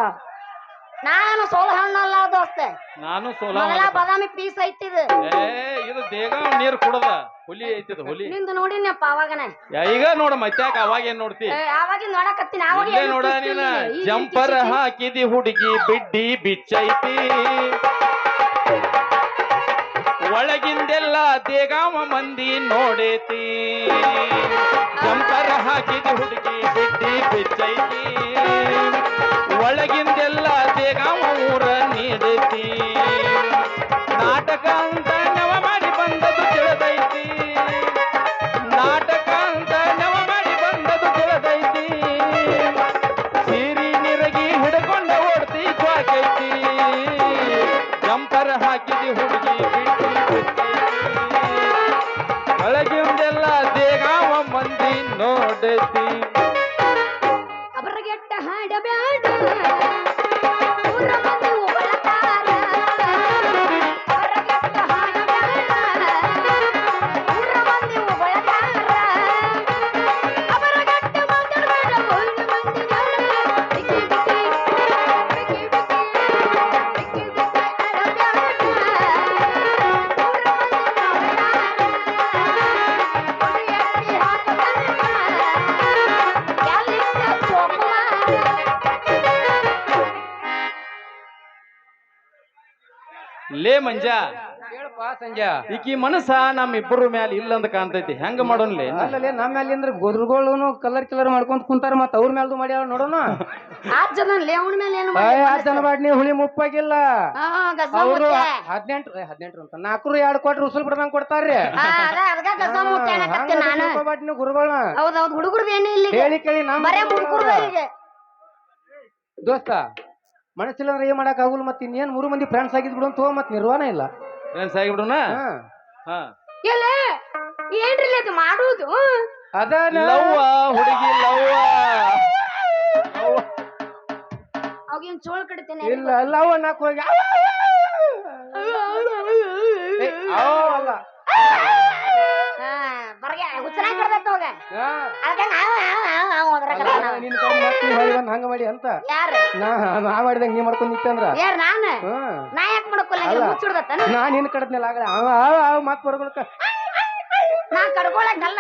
ನಾನು ಸೋಲು ಹಣ್ಣಲ್ಲ ದೋಸ್ತ ನಾನು ಸೋಲ ಮೊದಲ ಬಾದಾಮಿ ಪೀಸ್ ಐತಿದು ಇದು ದೇಗ ನೀರ್ ಕುಡದ ಹುಲಿ ಐತಿದ ಹುಲಿ ನಿಂದು ನೋಡಿನಪ್ಪ ಅವಾಗನೆ ಈಗ ನೋಡ ಮತ್ತ್ಯಾಕ ಅವಾಗ ಏನ್ ನೋಡ್ತಿ ಅವಾಗಿಂದ ನೋಡಕತ್ತೀನಿ ಅವಾಗ ಇಲ್ಲೇ ನೋಡ ನೀನ ಜಂಪರ್ ಹಾಕಿದಿ ಹುಡುಗಿ ಬಿಡ್ಡಿ ಬಿಚ್ಚೈತಿ ಒಳಗಿಂದೆಲ್ಲ ದೇಗಾವ ಮಂದಿ ನೋಡೇತಿ ಜಂಪರ್ ಹಾಕಿದಿ ಹುಡುಗಿ ಬಿಡ್ಡಿ ಬಿಚ್ಚೈತಿ ಒಳಗಿಂದೆಲ್ಲ ದೇಗಾವ ಊರ ನೀಡೈತಿ ನಾಟಕ ಅಂತ ನವ ಮಾಡಿ ಬಂದದು ತಿಳಿದೈತಿ ನಾಟಕ ಅಂತ ನವ ಮಾಡಿ ಬಂದದು ತಿಳಿದೈತಿ ಸೀರಿ ನಿರಗಿ ಹಿಡ್ಕೊಂಡ ಓಡ್ತಿ ಜ್ವಾಕೈತಿ ಜಂಪರ್ ಹಾಕಿದಿ ಹುಡುಗಿ ಬಿಟ್ಟಿ ಬಿಟ್ಟೈತಿ ಒಳಗಿಂದೆಲ್ಲ ದೇಗಾವ ಮಂದಿ ನೋಡೈತಿ ಅಬರಗೆಟ್ಟ ಹಾಡಬ್ಯಾಡ ಊರ ಮಂದಿ ಉಗಳತಾರ ಅಬರಗೆಟ್ಟ ಹಾಡಬ್ಯಾಡ ಊರ ಮಂದಿ ಉಗಳತಾರ ಅಬರಗೆಟ್ಟ ಮಾತಾಡಬೇಡ ಊರ ಮಂದಿ ಬಿಕ್ಕಿ ಬಿಕ್ಕಿ ಬಿಕ್ಕಿ ಬಿಕ್ಕಿ ಬಿಕ್ಕಿ ಬಿಕ್ಕಿ ಅಡಬ್ಯಾಡ ಊರ ಮಂದಿ ಉಗಳತಾರ ಎತ್ತಿ ಹಾಕಬೇಡ ಎಲ್ಲಿಂದ ಚೋಕುಮಾರ ಲೇ ಮಂಜ ಹೇಳಪ್ಪ ಸಂಜೆ ಈಕಿ ಮನಸ್ಸ ನಮ್ಮಿಬ್ಬರ ಮ್ಯಾಲ ಇಲ್ಲಂತ ಕಾಣ್ತೈತಿ ಹೆಂಗ ಮಾಡೋನ್ಲೇ ಅಲ್ಲಲ್ಲಿ ನಮ್ಮ ಮೇಲೆ ಅಂದ್ರೆ ಗೊದ್ರುಗಳು ಕಲರ್ ಕಿಲರ್ ಮಾಡ್ಕೊಂತ ಕುಂತಾರ ಮತ್ತ ಅವ್ರ ಮೇಲ್ದು ಮಾಡ್ಯಾವ ನೋಡೋಣ ಆ ಜನ ಲೇವಣ ಮೇಲೆ ಏನು ಆ ಜನ ಬಾಡ್ನಿ ಹುಳಿ ಮುಪ್ಪಾಗಿಲ್ಲ ಗಸ ಅವರು ಮುತ್ತೆ 18 ಅಂತ 4 2 ಉಸುಲ್ ಬಿಡ್ದಂಗ್ ಕೊಡ್ತಾರ್ರಿ ಅದ ಗಸ ಮುತ್ತೆ ಅನ್ನಕತ್ತೆ ನಾನು ಬಾಡ್ನಿ ಗುರುಗಳನ್ನ ಹೌದೌದು ಹುಡುಗರದು ಏನು ಇಲ್ಲಿ ಹೇಳಿ ಕೇಳಿ ನಮ್ಮ ಬರೇ ಮುಡ್ಕುರ್ದ ಇಲ್ಲಿಗೆ ದೋಸ್ತ ಮನಸ್ಸಿಲ್ಲ ಅಂದ್ರೆ ಏನ್ ಮಾಡಕ್ ಆಗುಲ್ಲ ಮತ್ತೆ ಇನ್ನೇನ್ 3 ಮಂದಿ ಫ್ರೆಂಡ್ಸ್ ಆಗಿದ್ ಬಿಡು ಅಂತ ಮತ್ ನಿರ್ವಾಣ ಇಲ್ಲ ಫ್ರೆಂಡ್ಸ್ ಆಗಿಬಿಡುನ ಹಾ ಹಾ ಎಲ್ಲ ಏನ್ರಿ ಅದು ಮಾಡುವುದು ಅದ ಲವ್ವ ಹುಡುಗಿ ಲವ್ವ ಅವಾಗೇನ್ ಚೋಳ್ ಕಡಿತೇನೆ ಇಲ್ಲ ಲವ್ ಅನ್ನಕ್ ಹೋಗಿ ಅಲ್ಲ ಬರ್ಗೆ ಹುಚ್ಚನಾಗಿ ಕಡ್ದತ್ತ ಹೋಗ ಹಾ. ಅದಕ್ಕೆ ನಾವು ಹೋದ್ರಾಗಲ್ಲ ನಾವು. ನಿನ್ ಕೈ ಮತ್ತೆ ಹೊಳಿ ಬಂದ್ ಹಂಗ ಮಾಡಿ ಅಂತ ಯಾರು ನಾ ಮಾಡಿದಂಗ ನೀ ಮಾಡ್ಕೊಂಡ್ ನಿಂತಂದ್ರ ಯಾರು ನಾನು ಹ್ಮ್ ನಾ ಯಾಕೆ ಮಾಡ್ಕೊಲ್ಲ ಅಲ್ಲ. ಮುಚ್ಚಿಡ್ದತ್ತ ನಾ ನಿನ್ ಕಡದ್ನೆಲ್ಲ ಆಗಲ್ಲ ಅವ ಮತ್ ಬರ್ಕೊಳಕ ನಾ ಕಡ್ಕೊಳಕಲ್ಲ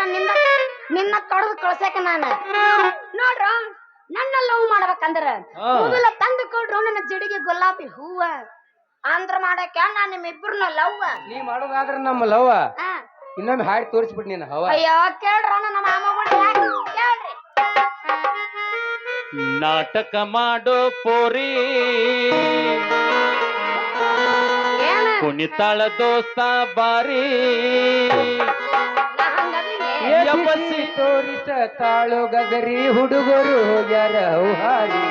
ನಿನ್ನ ಕಡ್ದು ಕಳ್ಸಕ ನಾನು ನೋಡ್ರ ನನ್ನ ಲವ್ ಮಾಡ್ಬೇಕಂದ್ರ ಹಾ. ಮೊದಲ ತಂದು ಕೊಡ್ರು ನನ್ನ ಜಡಿಗೆ ಗುಲಾಬಿ ಹೂವ ಅಂದ್ರ ಮಾಡಕ ನಾ ನಿಮ್ಮಿಬ್ರನ್ನ ಲವ್ ನೀ ಮಾಡೋದಾದ್ರ ನಮ್ಮ ಲವ್ ಇನ್ನೊಮ್ಮೆ ಹಾಡಿ ತೋರಿಸ್ಬಿಡ್ ನೀನ್ ಹವ ಅಯ್ಯೋ ಕೇಳ್ರ ನಮ್ಮ ಮಾಮಗಳು ಕೇಳ್ರಿ ನಾಟಕ ಮಾಡೋ ಪೋರಿ ಕುಣಿತಾಳ ದೋಸ್ತ ಬಾರಿ ನಾ ಹಂಗದಿನಿ. ಎಬ್ಬಸಿ ತೋರಿಸ ತಾಳು ಗಗರಿ ಹುಡುಗರು ಹೋಗ್ಯಾರ ಹಾರಿ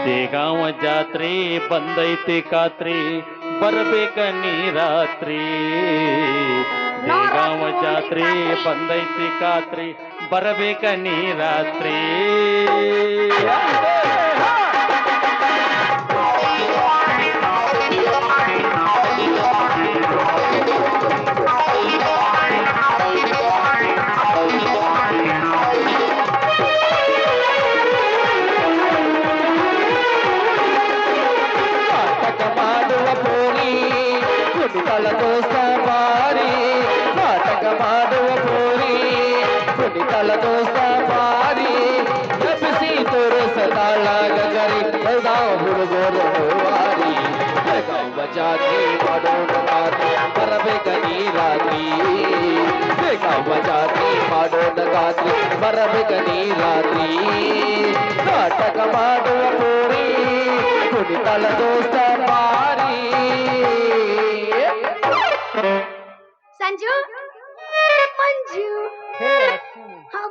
ದೇಗಾವ ಜಾತ್ರೆ ಬಂದೈತಿ ಖಾತ್ರಿ ಬರ್ಬೇಕ ನೀ ರಾತ್ರಿ ದೇಗಾವ ಜಾತ್ರೆ ಬಂದೈತಿ ಖಾತ್ರಿ ಬರ್ಬೇಕ ನೀ ರಾತ್ರಿ ನಾಟಕ ಮಾಡುವ ಪೋರಿ ಕುಣಿತಳ ದೋಸ್ತ ಬಾರಿ ನಾಟಕ ಮಾಡುವ ಪೋರಿ ಕುಣಿತಳ ದೋಸ್ತ ಬಾರಿ ಎಬ್ಬಿಸಿ ತೋರಿಸತಾಳ ಗಗರಿ ಬೆಳ್ದಾವ ಹುಡುಗರು ವಾರಿ ಬೆಳಗಾವ ಜಾತಿ ಮಾಡೋಣ ಗಾತಿ ಬರಬೇಕ ನೀ ರಾತ್ರಿ ಬೆಳಗಾವ ಜಾತಿ ಮಾಡೋಣ ಗಾತಿ ಬರಬೇಕ ನೀ ರಾತ್ರಿ ನಾಟಕ ಮಾಡುವ ಪೋರಿ ಕುಣಿತಳ ದೋಸ್ತ ಬಾರಿ ಸಂಜು ಮಂಜು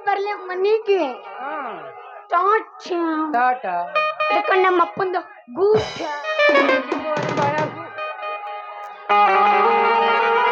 ಬರ್ಲಿ ಮನಿಗೆ ಟಾಟಾ ಟಾಟಾ ಅದಕ್ಕೆ ನಮ್ಮ ಅಪ್ಪಂದು ಗೂಟ ಬಾಯಾಗ